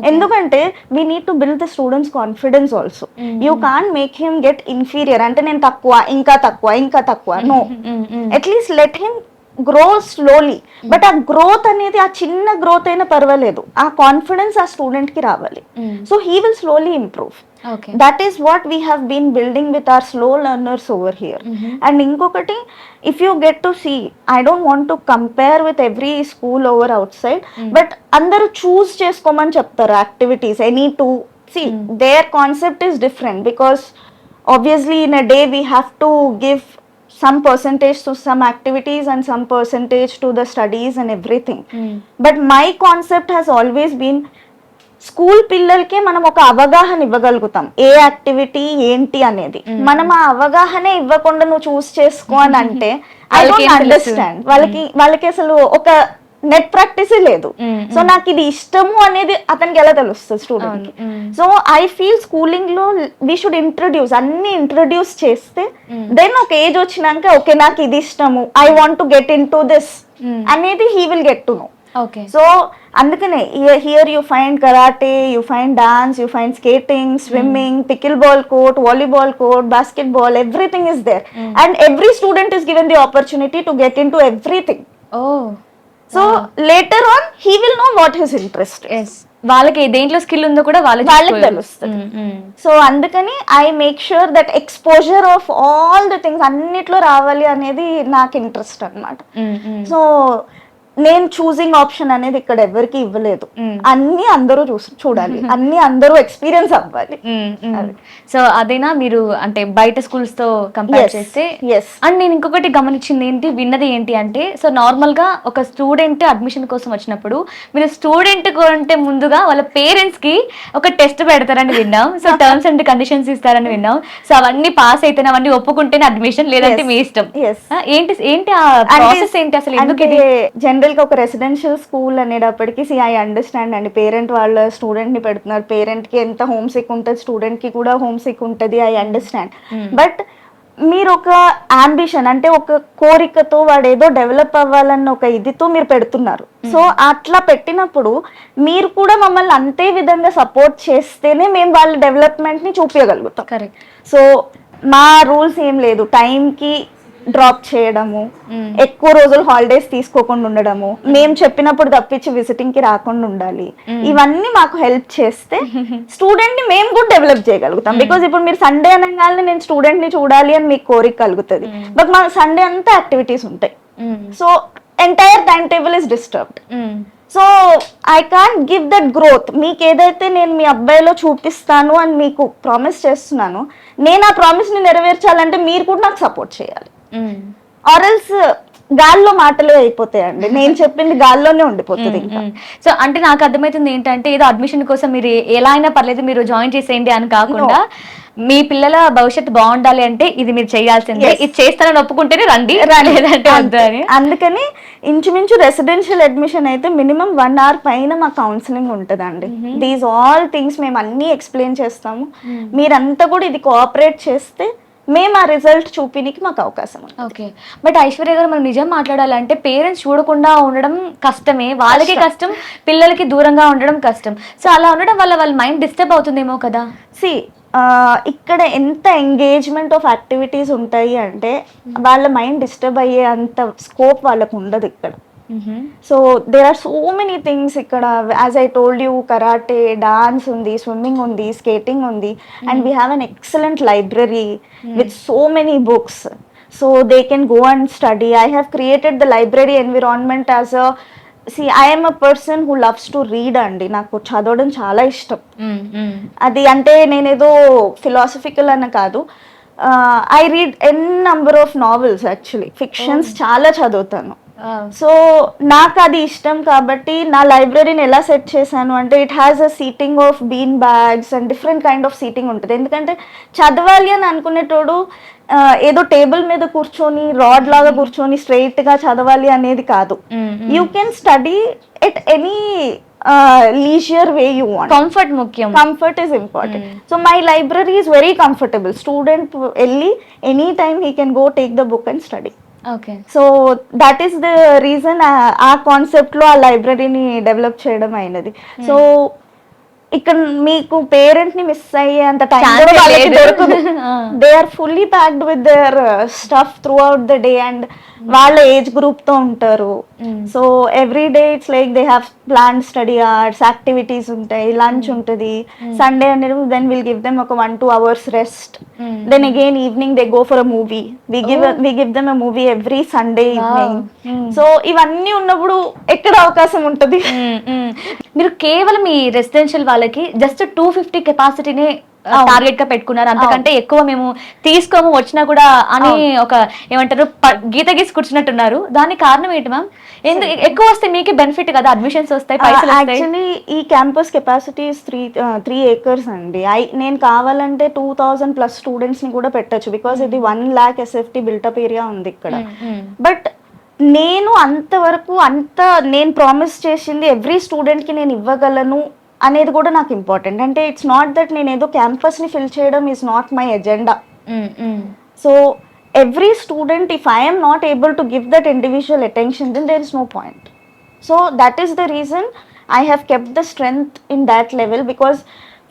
ఎందుకంటే we need to build the students confidence also. You can't make him get inferior, అంటే నేను తక్కువ, ఇంకా తక్కువ, ఇంకా తక్కువ. No, at least let him grow slowly. But ఆ growth అనేది, ఆ చిన్న గ్రోత్ అయినా పర్వాలేదు, ఆ కాన్ఫిడెన్స్ ఆ స్టూడెంట్ కి రావాలి. So he will slowly improve. That is what we have been building with our slow learners over here. And inkokati, if you get to see, I don't want to compare with every school over outside, but andaru choose chesukomani cheptaru activities, any two. See, their concept is different, because obviously in a day we have to give some percentage to some activities and some percentage to the studies and everything. But my concept has always been, school పిల్లలకే మనం ఒక అవగాహన ఇవ్వగలుగుతాం ఏ activity ఏంటి అనేది. మనం ఆ అవగాహన ఇవ్వకుండా నువ్వు చూస్ చేసుకో అని అంటే ఐ డోంట్ అండర్స్టాండ్. వాళ్ళకి అసలు ఒక నెట్ ప్రాక్టీస్ లేదు. సో నాకు ఇది ఇష్టము అనేది అతనికి ఎలా తెలుస్తుంది స్టూడెంట్ కి? సో ఐ ఫీల్ స్కూలింగ్ లో వీ షుడ్ అన్ని ఇంట్రడ్యూస్ చేస్తే, దెన్ ఒక ఏజ్ వచ్చినాక ఓకే నాకు ఇది ఇష్టము, I want to get into this అనేది he will get to know. So అందుకనే here you find karate, you find dance, you find skating, swimming, pickleball court, volleyball court, basketball, everything is there. And every student is given the opportunity to get into everything. So later on he will know what his interest is. వాళ్ళకి దేంట్లో skill ఉందో కూడా వాళ్ళకి తెలుస్తుంది. So అందుకని I make sure that exposure of all the things అన్నిట్లో రావాలి అనేది నాకు ఇంట్రెస్ట్ అన్నమాట. సో నేను చూసింగ్ ఆప్షన్ అనేది ఇక్కడ ఎవరికి ఇవ్వలేదు. అన్ని అందరూ చూడాలి, అన్ని అందరూ ఎక్స్పీరియన్స్ అవ్వాలి. సో అదేనా మీరు అంటే బయట స్కూల్స్ తో కంపేర్ చేస్తే? అండ్ నేను ఇంకొకటి గమనించింది ఏంటి, విన్నది ఏంటి అంటే, సో నార్మల్ గా ఒక స్టూడెంట్ అడ్మిషన్ కోసం వచ్చినప్పుడు మీరు స్టూడెంట్ కంటే ముందుగా వాళ్ళ పేరెంట్స్ కి ఒక టెస్ట్ పెడతారని విన్నాం. సో టర్మ్స్ అండ్ కండిషన్స్ ఇస్తారని విన్నాం. సో అవన్నీ పాస్ అయితేనే అవన్నీ ఒప్పుకుంటేనే అడ్మిషన్, లేదంటే మీ ఇష్టం. ఏంటి ఏంటి ఆ ప్రాసెస్ ఏంటి అసలు? ఎందుకు ఇది జనరల్ గా ఒక రెసిడెన్షియల్ స్కూల్ అనేటప్పటికి ఐ అండర్స్టాండ్ అండి, పేరెంట్ వాళ్ళ స్టూడెంట్ ని పెడుతున్నారు, పేరెంట్ కి ఎంత హోమ్ సిక్ ఉంటుంది, స్టూడెంట్ కి కూడా హోమ్ సిక్ ఉంటుంది, ఐ అండర్స్టాండ్. బట్ మీరు ఒక అంబిషన్ అంటే ఒక కోరికతో వాడు ఏదో డెవలప్ అవ్వాలన్న ఒక ఇదితో మీరు పెడుతున్నారు. సో అట్లా పెట్టినప్పుడు మీరు కూడా మమ్మల్ని అంతే విధంగా సపోర్ట్ చేస్తేనే మేము వాళ్ళ డెవలప్మెంట్ ని చూపించగలుగుతాం. కరెక్ట్. సో మా రూల్స్ ఏం లేదు, టైంకి డ్రాప్ చేయడము, ఎక్కువ రోజులు హాలిడేస్ తీసుకోకుండా ఉండడము, మేము చెప్పినప్పుడు తప్పించి విజిటింగ్ కి రాకుండా ఉండాలి, ఇవన్నీ మాకు హెల్ప్ చేస్తే స్టూడెంట్ ని మేము కూడా డెవలప్ చేయగలుగుతాం. బికాస్ ఇప్పుడు మీరు సండే అనగానే నేను స్టూడెంట్ ని చూడాలి అని మీకు కోరిక కలుగుతుంది, బట్ మా సండే అంతా యాక్టివిటీస్ ఉంటాయి. So entire time table is disturbed. So I can't give that growth. మీకు ఏదైతే నేను మీ అబ్బాయిలో చూపిస్తాను అని మీకు ప్రామిస్ చేస్తున్నాను, నేను ఆ ప్రామిస్ ని నెరవేర్చాలంటే మీరు కూడా నాకు సపోర్ట్ చేయాలి. ఆర్ఎల్స్ గాల్లో మాటలే అయిపోతాయండి, నేను చెప్పింది గాల్లోనే ఉండిపోతుంది. సో అంటే నాకు అర్థమవుతుంది ఏంటంటే, ఏదో అడ్మిషన్ కోసం మీరు ఎలా అయినా పర్లేదు మీరు జాయిన్ చేసేయండి అని కాకుండా, మీ పిల్లల భవిష్యత్తు బాగుండాలి అంటే ఇది మీరు చేయాల్సిందే, ఇది చేస్తానని ఒప్పుకుంటేనే రండి, లేదంటే వద్దు అని. అందుకని ఇంచుమించు రెసిడెన్షియల్ అడ్మిషన్ అయితే మినిమం 1 hour పైన మా కౌన్సిలింగ్ ఉంటుందండి. దీస్ ఆల్ థింగ్స్ మేము అన్ని ఎక్స్ప్లెయిన్ చేస్తాము. మీరంతా కూడా ఇది కోఆపరేట్ చేస్తే మేము ఆ రిజల్ట్ చూపినికి మాకు అవకాశం ఉంది. ఓకే. బట్ ఐశ్వర్య గారు, మనం నిజం మాట్లాడాలంటే పేరెంట్స్ చూడకుండా ఉండడం కష్టమే, వాళ్ళకి కష్టం, పిల్లలకి దూరంగా ఉండడం కష్టం. సో అలా ఉండడం వల్ల వాళ్ళ మైండ్ డిస్టర్బ్ అవుతుందేమో కదా. ఇక్కడ ఎంత ఎంగేజ్మెంట్ ఆఫ్ యాక్టివిటీస్ ఉంటాయి అంటే వాళ్ళ మైండ్ డిస్టర్బ్ అయ్యే అంత స్కోప్ వాళ్ళకు ఉండదు ఇక్కడ. So there are so many things ఇక్కడ. As I told you, karate, dance ఉంది, స్విమ్మింగ్ ఉంది, స్కేటింగ్ ఉంది, and we have an excellent library with so many books. So they can go and study. I have created the library environment as a I am a person who loves to read అండి. నాకు చదవడం చాలా ఇష్టం. అది అంటే నేనేదో philosophical అన్న కాదు, I read an number of novels, actually fictions చాలా చదువుతాను. సో నాకు అది ఇష్టం కాబట్టి నా లైబ్రరీని ఎలా సెట్ చేశాను అంటే, it has a seating of been bags and different kind of seating ఉంటుంది. ఎందుకంటే చదవాలి అని అనుకునేటోడు ఏదో టేబుల్ మీద కూర్చొని రాడ్ లాగా కూర్చొని స్ట్రైట్ గా చదవాలి అనేది కాదు. You can study at any leisure way you want. Comfort mukyam. Comfort is important. So my library is very comfortable. Student elli anytime he can go take the book and study. Okay. So that is the reason ఆ concept లో ఆ లైబ్రరీని develop చేయడం అయినది. So ఇక్కడ మీకు parent ని miss అయ్యే అంత టైం కూడా వాళ్ళకి దొరకదు. They are fully packed with their stuff throughout the day and వాళ్ళ ఏజ్ గ్రూప్ తో ఉంటారు. So every day it's like they have plan study hours, activities ఉంటాయి, లంచ్ ఉంటుంది. సండే అనేది దెన్ విల్ గివ్ దెమ్ ఒక 1-2 hours rest. Then again evening they go for a movie. We give them a movie every Sunday evening. So ఇవన్నీ ఉన్నప్పుడు ఎక్కడ అవకాశం ఉంటుంది? మీరు కేవలం ఈ రెసిడెన్షియల్ వాళ్ళకి జస్ట్ 250 కెపాసిటీనే టార్గెట్ గా పెట్టుకున్నారు, అంతకంటే ఎక్కువ మేము తీసుకోము వచ్చినా కూడా అని ఒక ఏమంటారు గీత గీసి కూర్చున్నట్టున్నారు. దానికి కారణం ఏంటి మ్యామ్? ఎందుకు ఎక్కువ వస్తే మీకే బెనిఫిట్ కదా, అడ్మిషన్స్ వస్తాయి, పైసలు వస్తాయి. యాక్చువల్లీ ఈ క్యాంపస్ కెపాసిటీ 3 acres అండి. నేను కావాలంటే 2000+ స్టూడెంట్స్ ని కూడా పెట్టచ్చు, బికాస్ ఇది 1 lakh SFT బిల్టప్ ఏరియా ఉంది ఇక్కడ. బట్ నేను అంతవరకు నేను ప్రామిస్ చేసింది ఎవ్రీ స్టూడెంట్ కి నేను ఇవ్వగలను అనేది కూడా నాకు ఇంపార్టెంట్. అంటే ఇట్స్ నాట్ దట్ నేను ఏదో క్యాంపస్ ని ఫిల్ చేయడం is not my agenda. So every student, if I am not able to give that individual attention, then there is no point. So that is the reason I have kept the strength in that level, because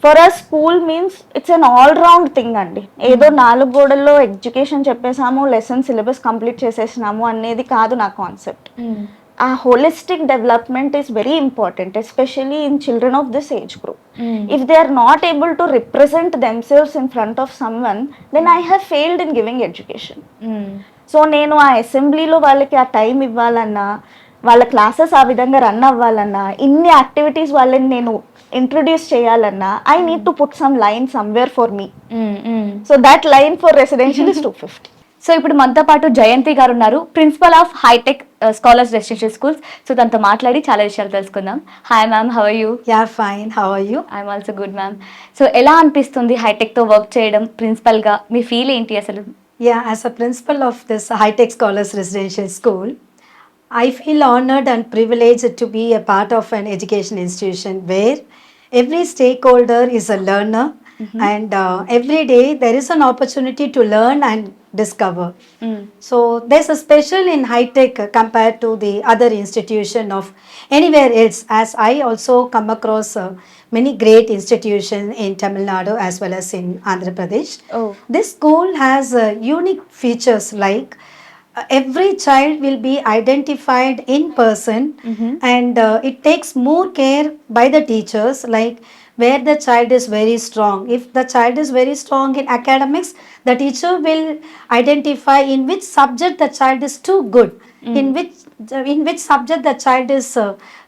for us school means it's an all round thing అండి. ఏదో 4 గోడల్లో education చెప్పేసాము, lesson syllabus complete చేసేసినాము అనేది కాదు నా concept. ఆ holistic development is very important, especially in children of this age group. If they are not able to represent themselves in front of someone, then I have failed in giving education. So నేను ఆ అసెంబ్లీలో వాళ్ళకి ఆ time ఇవ్వాలన్నా, వాళ్ళ classes ఆ విధంగా run అవ్వాలన్నా, ఇన్ని యాక్టివిటీస్ వాళ్ళని నేను ఇంట్రొడ్యూస్ చేయాలన్నా, I need to put some line somewhere for me. So that line for residential is 250. So ఇప్పుడు మనతో పాటు జయంతి గారు ఉన్నారు, principal of Hitech Scholars residential schools. So తనతో మాట్లాడి చాలా విషయాలు తెలుసుకుందాం. Hi ma'am, how are you? Yeah, fine. How are you? I'm also good ma'am. So ఎలా అనిపిస్తుంది హైటెక్తో వర్క్ చేయడం ప్రిన్సిపల్గా? మీ ఫీల్ ఏంటి అసలు? Yeah, as a principal of this high-tech scholars residential school, I feel honored and privileged to be a part of an education institution where every stakeholder is a learner, and every day there is an opportunity to learn and discover. So there's a special in high-tech compared to the other institution of anywhere else, as I also come across many great institutions in Tamil Nadu as well as in Andhra Pradesh. Oh. This school has unique features like every child will be identified in person, and it takes more care by the teachers, like where the child is very strong. If the child is very strong in academics, the teacher will identify in which subject the child is too good, in which subject the child is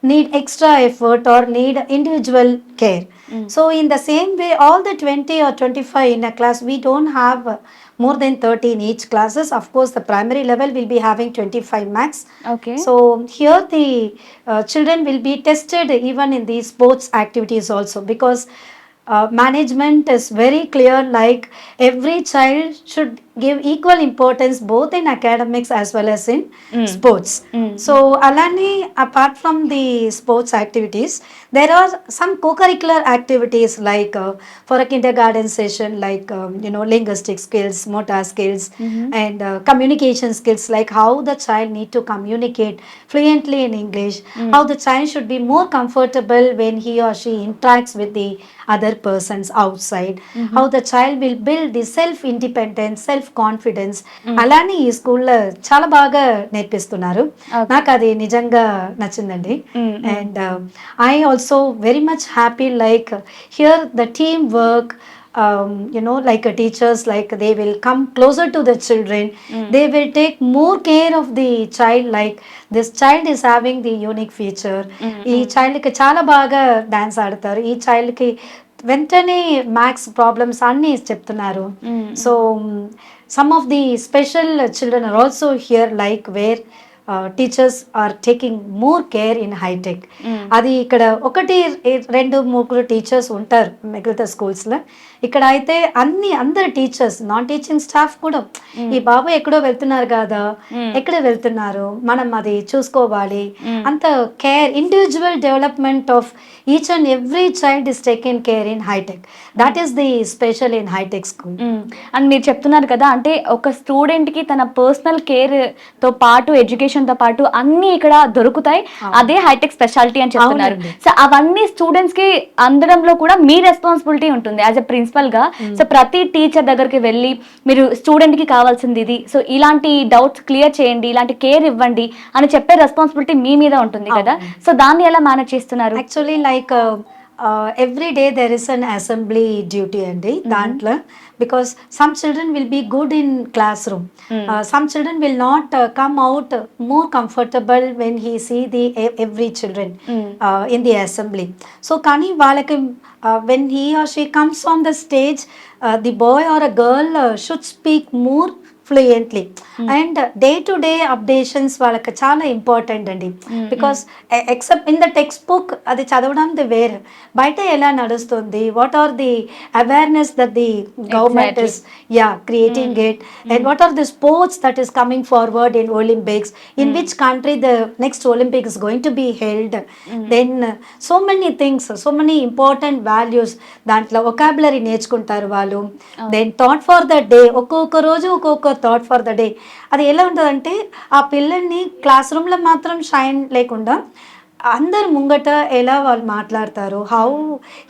need extra effort or need individual care. So in the same way, all the 20 or 25 in a class, we don't have more than 30 in each classes. Of course, the primary level will be having 25 max. Okay. So here the children will be tested even in these sports activities also, because management is very clear, like every child should give equal importance both in academics as well as in sports. So alani, apart from the sports activities, there are some co-curricular activities like for a kindergarten session, like linguistic skills, motor skills, and communication skills, like how the child need to communicate fluently in English, how the child should be more comfortable when he or she interacts with the other persons outside, how the child will build the self independence, self confidence, అలానే ఈ స్కూల్లో చాలా బాగా నేర్పిస్తున్నారు. నాకు అది నిజంగా నచ్చిందండి. And I also very much happy, like here the team work, like teachers, like they will come closer to the children, they will take more care of the child, like this child is having the unique feature, ఈ child కి చాలా బాగా dance ఆడతారు, ఈ child కి వెంటనే maths problems అన్నీ చెప్తున్నారు. So some of the special children are also here, like where teachers are taking more care in Hitech. అది ఇక్కడ 1-2-3 టీచర్స్ ఉంటారు మిగతా స్కూల్స్లో. ఇక్కడ అయితే అందరు టీచర్స్, నాన్ టీచింగ్ స్టాఫ్ కూడా ఈ బాబు ఎక్కడో వెళ్తున్నారు కదా, ఎక్కడ వెళ్తున్నారు, మనం అది చూసుకోవాలి, అంత care, individual development of each and every child is taken care in Hitech. That is the special in Hitech school. And మీరు చెప్తున్నారు కదా, అంటే ఒక స్టూడెంట్కి తన పర్సనల్ కేర్తో పాటు ఎడ్యుకేషన్తో పాటు అన్నీ ఇక్కడ దొరుకుతాయి, అదే హైటెక్ స్పెషాలిటీ అని చెప్తున్నారు. సో అవన్నీ స్టూడెంట్స్కి అందడంలో కూడా మీ రెస్పాన్సిబిలిటీ ఉంటుంది యాజ్ ఎ ప్రిన్సిపల్గా. సో ప్రతి టీచర్ దగ్గరికి వెళ్ళి మీరు స్టూడెంట్కి కావాల్సింది ఇది, సో ఇలాంటి డౌట్స్ క్లియర్ చేయండి, ఇలాంటి కేర్ ఇవ్వండి అని చెప్పే రెస్పాన్సిబిలిటీ మీ మీద ఉంటుంది కదా. సో దాన్ని ఎలా మేనేజ్ చేస్తున్నారు? Actually like every day there is an assembly duty andi dantla, because some children will be good in classroom, some children will not come out more comfortable when he see the every children in the assembly. So kani valaki when he or she comes on the stage, the boy or a girl should speak more fluently, and day to day updations వాళ్ళకి చాలా important అండి. Because except in the textbook అది చదవడం వేరే, బయట ఎలా నడుస్తుంది, what are the awareness that the government is creating it, and what are the sports that is coming forward in Olympics, in which country the next Olympic is going to be held, then so many things, so many important values, దాంట్లో vocabulary నేర్చుకుంటారు వాళ్ళు. Then thought for the day, ఒక్కొక్క రోజు ఒక్కొక్క thought for the day. అది ఎలా ఉంటుందంటే ఆ పిల్లల్ని క్లాస్ రూమ్లో మాత్రం షైన్ లేకుండా అందరు ముంగట ఎలా వాళ్ళు మాట్లాడతారు, how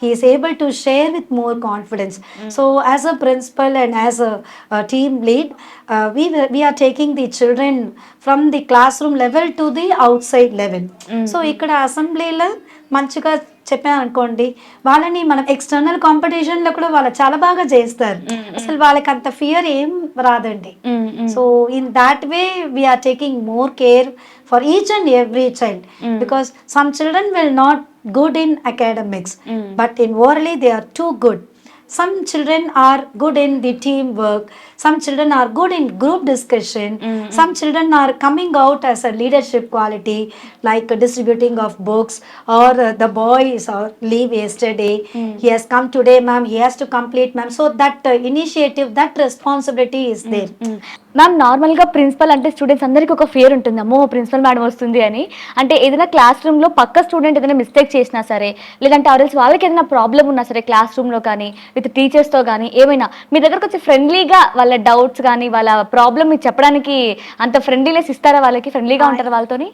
he is able to share with more confidence. So as a principal and as a team lead, we are taking the children from the classroom level to the outside level. So ఇక్కడ అసెంబ్లీలో మంచిగా చెప్పాను అనుకోండి, వాళ్ళని మనం external కాంపిటీషన్లో కూడా వాళ్ళు చాలా బాగా చేస్తారు. అసలు వాళ్ళకి అంత ఫియర్ ఏం రాదండి. So in that way we are taking more care for each and every child, because some children will not good in academics, but in orally they are too good. Some children are good in the teamwork, some children are good in group discussion, some children are coming out as a leadership quality, like distributing of books, or the boy is leave yesterday, he has come today ma'am, he has to complete ma'am. So that initiative, that responsibility is there. Ma'am నార్మల్గా principal అంటే students అందరికీ ఒక fear ఉంటుంది, అమ్మో principal madam వస్తుంది అని. అంటే ఏదైనా క్లాస్ రూమ్లో పక్క స్టూడెంట్ ఏదైనా మిస్టేక్ చేసినా సరే, లేదంటే ఆర్ఎల్స్ వాళ్ళకి ఏదైనా ప్రాబ్లం ఉన్నా సరే క్లాస్ రూమ్లో కానీ విత్ టీచర్స్తో కానీ ఏమైనా మీ దగ్గరకు వచ్చి ఫ్రెండ్లీగా వాళ్ళ డౌట్స్ కానీ వాళ్ళ ప్రాబ్లమ్ మీకు చెప్పడానికి అంత ఫ్రెండ్లీనెస్ ఇస్తారా, వాళ్ళకి ఫ్రెండ్లీగా ఉంటారా వాళ్ళతోని?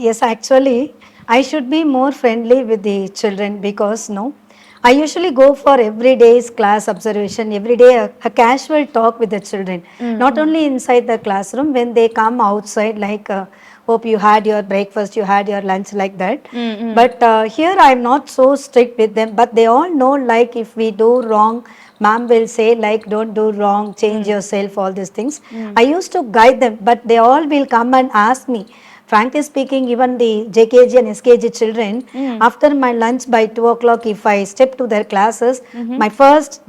Yes, actually I should be more friendly with the children, because no, I usually go for every day's class observation, every day a casual talk with the children, not only inside the classroom, when they come outside, like hope you had your breakfast, you had your lunch, like that. But here I'm not so strict with them, but they all know, like if we do wrong, ma'am will say like don't do wrong, change yourself, all these things. I used to guide them, but they all will come and ask me. Frankly speaking, even the JKG and SKG children, after my lunch by 2 o'clock, if I step to their classes,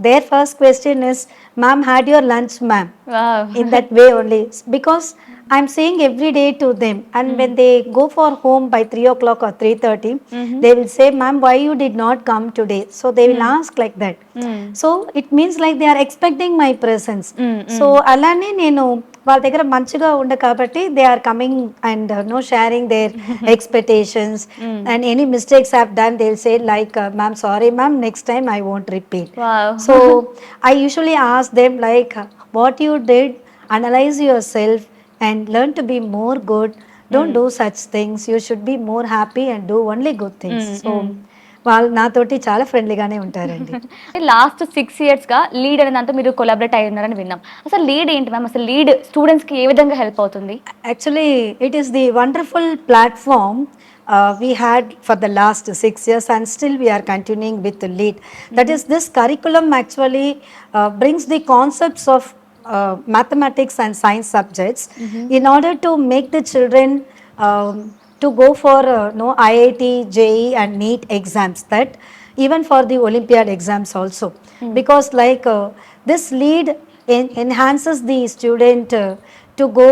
their first question is, ma'am, had your lunch ma'am? Wow. In that way only, because I'm saying every day to them, and when they go for home by 3 o'clock or 3:30, they will say, ma'am, why you did not come today? So they will ask like that. So it means like they are expecting my presence. So alane nenu వాళ్ళ దగ్గర మంచిగా ఉండ కాబట్టి they are coming and no sharing their expectations, and any mistakes have done they will say like ma'am sorry ma'am, next time I won't repeat. So I usually ask them like what you did, analyse yourself and learn to be more good. Don't do such things. You should be more happy and do only good things. So వాళ్ళు నాతోటి చాలా ఫ్రెండ్లీగానే ఉంటారండి. Last 6 yearsగా lead అనే దాంతో మీరు collaborate అయి ఉన్నారని విన్నాం. అసలు లీడ్ ఏంటి మ్యామ్? అసలు లీడ్ స్టూడెంట్స్కి ఏ విధంగా హెల్ప్ అవుతుంది? Actually, it is the wonderful platform we had for the last 6 years, and still we are continuing with the lead. That is, this curriculum actually brings the concepts of mathematics and science subjects in order to make the children to go for IIT, JEE and NEET exams, that even for the Olympiad exams also, because like this lead enhances the student to go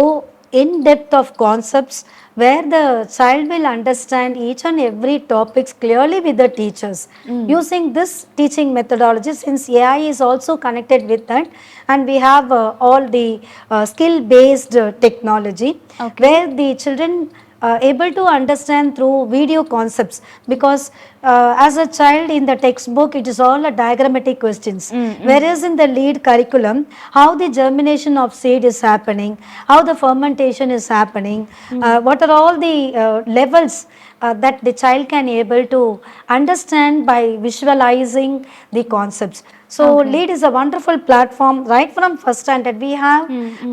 in depth of concepts, where the child will understand each and every topics clearly with the teachers using this teaching methodology, since AI is also connected with that, and we have all the skill based technology, where the children able to understand through video concepts, because as a child in the textbook it is all a diagrammatic questions, whereas in the lead curriculum, how the germination of seed is happening, how the fermentation is happening, what are all the levels that the child can able to understand by visualizing the concepts. So lead is a wonderful platform right from first standard. We have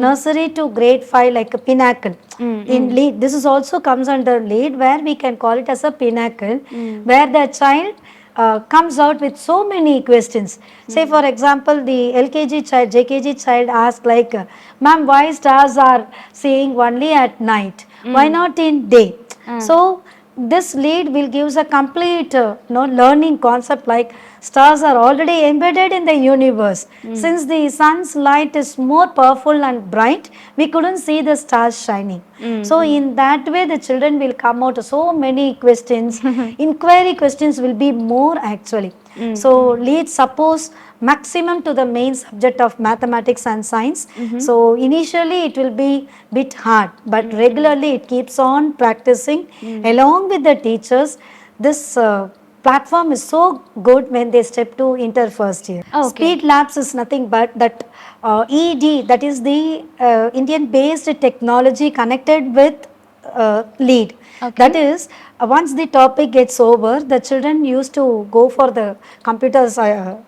nursery to grade 5 like a pinnacle. In lead, this is also comes under lead, where we can call it as a pinnacle, where the child comes out with so many questions. Say for example, the LKG child, JKG child asks like, ma'am, why stars are seeing only at night? Why not in day? So this lead will give us a complete learning concept, like stars are already embedded in the universe. Since the sun's light is more powerful and bright, we couldn't see the stars shining. So in that way the children will come out so many questions. Inquiry questions will be more actually. So lead suppose maximum to the main subject of mathematics and science. So initially it will be bit hard, but regularly it keeps on practicing along with the teachers. This platform is so good when they step to inter first year. Speed Labs is nothing but that ED, that is the Indian based technology connected with lead. That is once the topic gets over, the children used to go for the computers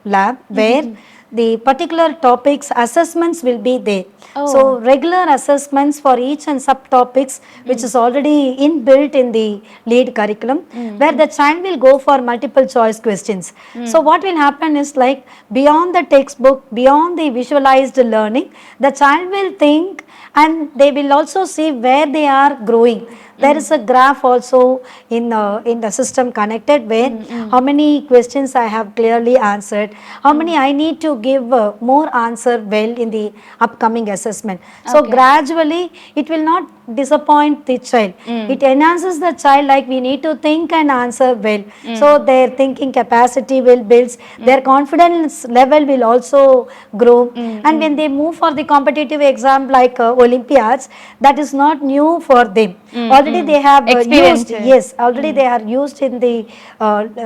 lab where the particular topics assessments will be there. So regular assessments for each and subtopics which is already inbuilt in the lead curriculum, where the child will go for multiple choice questions. So what will happen is, like, beyond the textbook, beyond the visualized learning, the child will think and they will also see where they are growing. There is a graph also in the system connected, where how many questions I have clearly answered, how many I need to give more answer well in the upcoming assessment. So gradually it will not disappoint the child. It enhances the child, like we need to think and answer well. So their thinking capacity will build, their confidence level will also grow. And when they move for the competitive exam like Olympiads, that is not new for them. Already they have used, yes, already they are used in the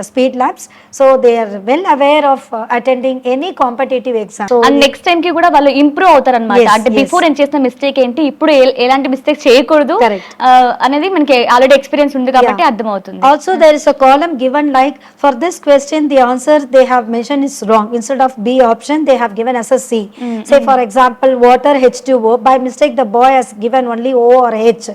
speed labs, so they are well aware of attending any competitive exam. So and next time కి కూడా వాళ్ళు improve అవుతారు అనమాట. Yes, అంటే yes. Before నేను చేసిన mistake ఏంటి, ఇప్పుడు ఎలాంటి మిస్టేక్ చేయకూడదు Correct. అనేది మనకి ఆల్రెడీ ఎక్స్పీరియన్స్ ఉంది కాబట్టి అర్థమవుతుంది. Also there is a column given, like for this question the answer they have mentioned is wrong. Instead of B option they have given as a C. Say for example water H2O, by mistake the boy has given only O or H.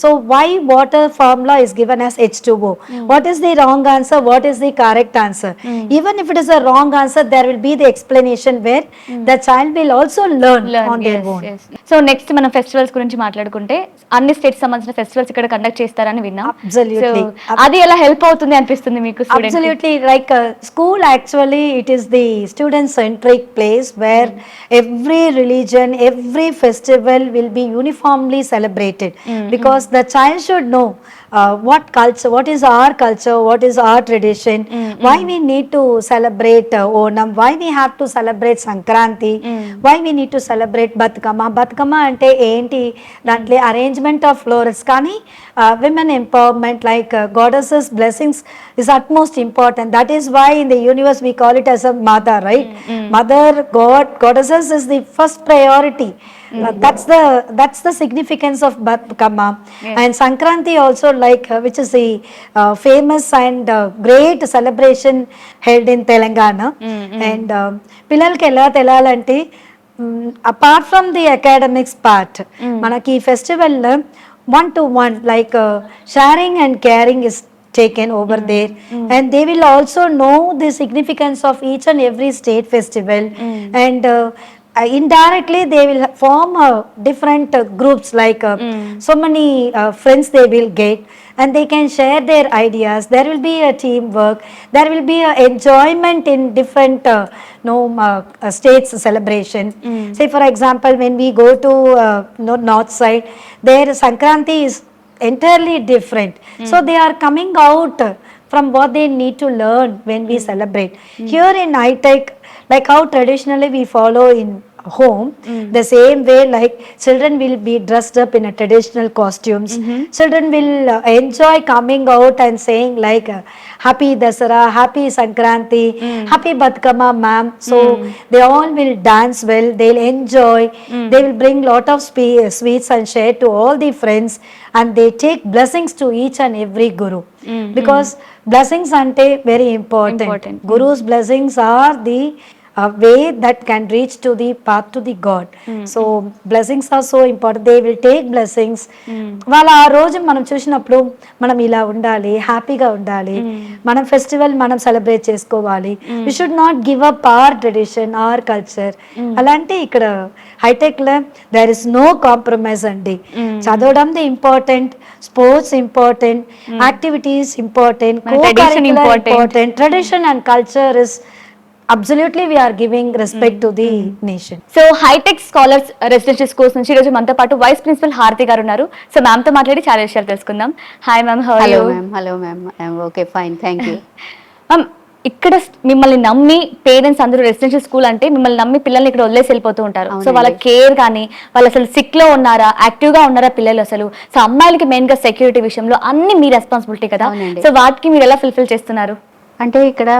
So why water formula is given as H2O? What is the wrong answer? What is the correct answer? Even if it is a wrong answer, there will be the explanation where the child will also learn on their own. So next మనం festivals గురించి మాట్లాడుకుంటే అన్ని states సంబంధించిన festivals ఇక్కడ conduct చేస్తారని విన్నాం. Absolutely. So, అది ఎలా హెల్ప్ అవుతుంది అనిపిస్తుంది మీకు? Absolutely, like school actually it is the student centric place where every religion, every festival will be uniformly celebrated, because the child should know what culture, what is our culture, what is our tradition, why we need to celebrate Onam, why we have to celebrate Sankranti, why we need to celebrate Batkama. Batkama ante enti, dantlo arrangement of florals కానీ women empowerment, like goddesses blessings is utmost important. That is why in the universe we call it as a mother, right? Mother, God, goddesses is the first priority. That's the significance of Batkama. And Sankranti also, like which is the famous and great celebration held in Telangana. And పిల్లలకి ఎలా తెలాలంటే, apart from the academics part, మనకి ఈ festival 1-to-1 like sharing and caring is taken over there, and they will also know the significance of each and every state festival. And indirectly they will form different groups, like so many friends they will get, and they can share their ideas. There will be a teamwork, there will be a enjoyment in different states celebration. Say for example, when we go to north side, their Sankranti is entirely different. So they are coming out from what they need to learn when we celebrate. Here in high-tech, like how traditionally we follow in home, the same way, like children will be dressed up in a traditional costumes. Children will enjoy coming out and saying like happy Dasara, happy Sankranti, happy Batkama ma'am. So they all will dance well, they'll enjoy, they will bring lot of sweets and share to all the friends, and they take blessings to each and every guru, because blessings ante very important. Guru's blessings are the way that can reach to the path to the God. So blessings are so important. They will take blessings. వాళ్ళు ఆ రోజు మనం చూసినప్పుడు మనం ఇలా ఉండాలి, హ్యాపీగా ఉండాలి, మనం ఫెస్టివల్ మనం సెలబ్రేట్ చేసుకోవాలి. we should not give up our tradition, our culture. అలాంటి ఇక్కడ హైటెక్ లో there is no compromise అండి. చదవడం important, sports important, activities important, co-curricular important, tradition and culture is absolutely we are giving respect to the nation. So Hitech Scholars residential Schools నుంచి ఈరోజు మనతో పాటు vice principal హారతి గారు ఉన్నారు. సో మ్యామ్ తో మాట్లాడి చాలా విషయాలు తెలుసుకుందాం. Hi ma'am, how are you? Hello ma'am, I'm okay, fine, thank you. Ma'am, ఇక్కడ మిమ్మల్ని నమ్మి పేరెంట్స్ అందరూ రెసిడెన్షియల్ స్కూల్ అంటే మిమ్మల్ని నమ్మి పిల్లల్ని ఇక్కడ వదిలేసి వెళ్ళిపోతూ ఉంటారు. సో వాళ్ళ కేర్ కానీ, వాళ్ళు అసలు సిక్ లో ఉన్నారా, యాక్టివ్ గా ఉన్నారా పిల్లలు అసలు? సో అమ్మాయిలకి మెయిన్ గా సెక్యూరిటీ విషయంలో అన్ని మీ రెస్పాన్సిబిలిటీ కదా. సో వాటికి మీరు ఎలా ఫుల్ఫిల్ చేస్తున్నారు? అంటే ఇక్కడ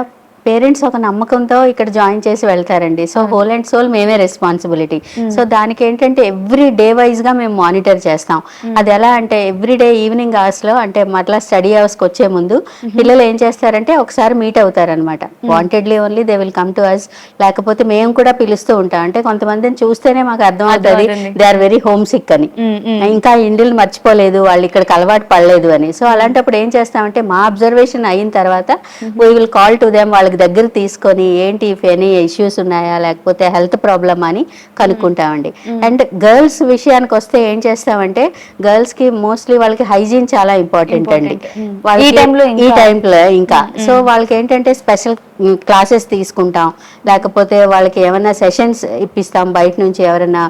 పేరెంట్స్ ఒక నమ్మకంతో ఇక్కడ జాయిన్ చేసి వెళ్తారండి. సో హోల్ అండ్ సోల్ మేమే రెస్పాన్సిబిలిటీ. సో దానికి ఏంటంటే ఎవ్రీ డే వైజ్ గా మేము మానిటర్ చేస్తాం. అది ఎలా అంటే ఎవ్రీ డే ఈవినింగ్ అవర్స్ లో, అంటే మరలా స్టడీ అవర్స్ కి వచ్చే ముందు పిల్లలు ఏం చేస్తారంటే ఒకసారి మీట్ అవుతారనమాట. Wantedly only they will come to us, లేకపోతే మేము కూడా పిలుస్తూ ఉంటాం. అంటే కొంతమందిని చూస్తేనే మాకు అర్థం అవుతుంది they are very homesick అని, ఇంకా ఇండిల్ మర్చిపోలేదు, వాళ్ళు ఇక్కడికి అలవాటు పడలేదు అని. సో అలాంటప్పుడు ఏం చేస్తామంటే మా అబ్జర్వేషన్ అయిన తర్వాత we will call to them, వాళ్ళకి దగ్గర తీసుకొని ఏంటి ఇఫ్ ఎనీ ఇష్యూస్ ఉన్నాయా లేకపోతే హెల్త్ ప్రాబ్లమ్ అని కనుక్కుంటామండి. అండ్ గర్ల్స్ విషయానికి వస్తే ఏం చేస్తామంటే గర్ల్స్ కి మోస్ట్లీ వాళ్ళకి హైజీన్ చాలా ఇంపార్టెంట్ అండి. ఈ టైంలో ఇంకా సో వాళ్ళకి ఏంటంటే స్పెషల్ క్లాసెస్ తీసుకుంటాం, లేకపోతే వాళ్ళకి ఏమైనా సెషన్స్ ఇప్పిస్తాం బయట నుంచి, ఎవరైనా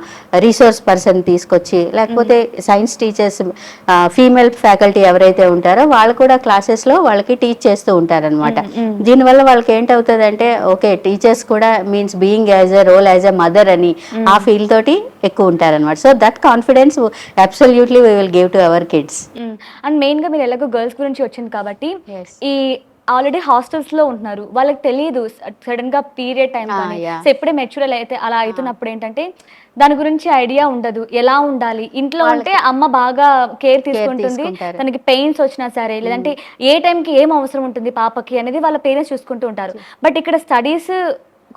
రీసోర్స్ పర్సన్ తీసుకొచ్చి, లేకపోతే సైన్స్ టీచర్స్ ఫీమేల్ ఫ్యాకల్టీ ఎవరైతే ఉంటారో వాళ్ళు కూడా క్లాసెస్ లో వాళ్ళకి టీచ్ చేస్తూ ఉంటారనమాట. దీనివల్ల వాళ్ళకి ఏంటవుతుంది అంటే ఓకే టీచర్స్ కూడా means being as a role as a mother అని ఆ ఫీల్ తోటి ఎక్కువ ఉంటారనమాట. So that confidence absolutely we will give to our kids. And main గా మీరు ఎలాగో గర్ల్స్ గురించి వచ్చింది కాబట్టి ఈ ఆల్రెడీ హాస్టల్స్ లో ఉంటున్నారు, వాళ్ళకి తెలియదు సడన్ గా పీరియడ్ టైం కానీ సో ఎప్పుడే మెచ్యూరల్ అయితే అలా అవుతున్నప్పుడు ఏంటంటే దాని గురించి ఐడియా ఉండదు, ఎలా ఉండాలి ఇంట్లో అంటే అమ్మ బాగా కేర్ తీసుకుంటుంది, తనకి పెయిన్స్ వచ్చినా సరే లేదంటే ఏ టైంకి ఏం అవసరం ఉంటుంది పాపకి అనేది వాళ్ళ పేరెంట్స్ చూసుకుంటూ ఉంటారు. బట్ ఇక్కడ స్టడీస్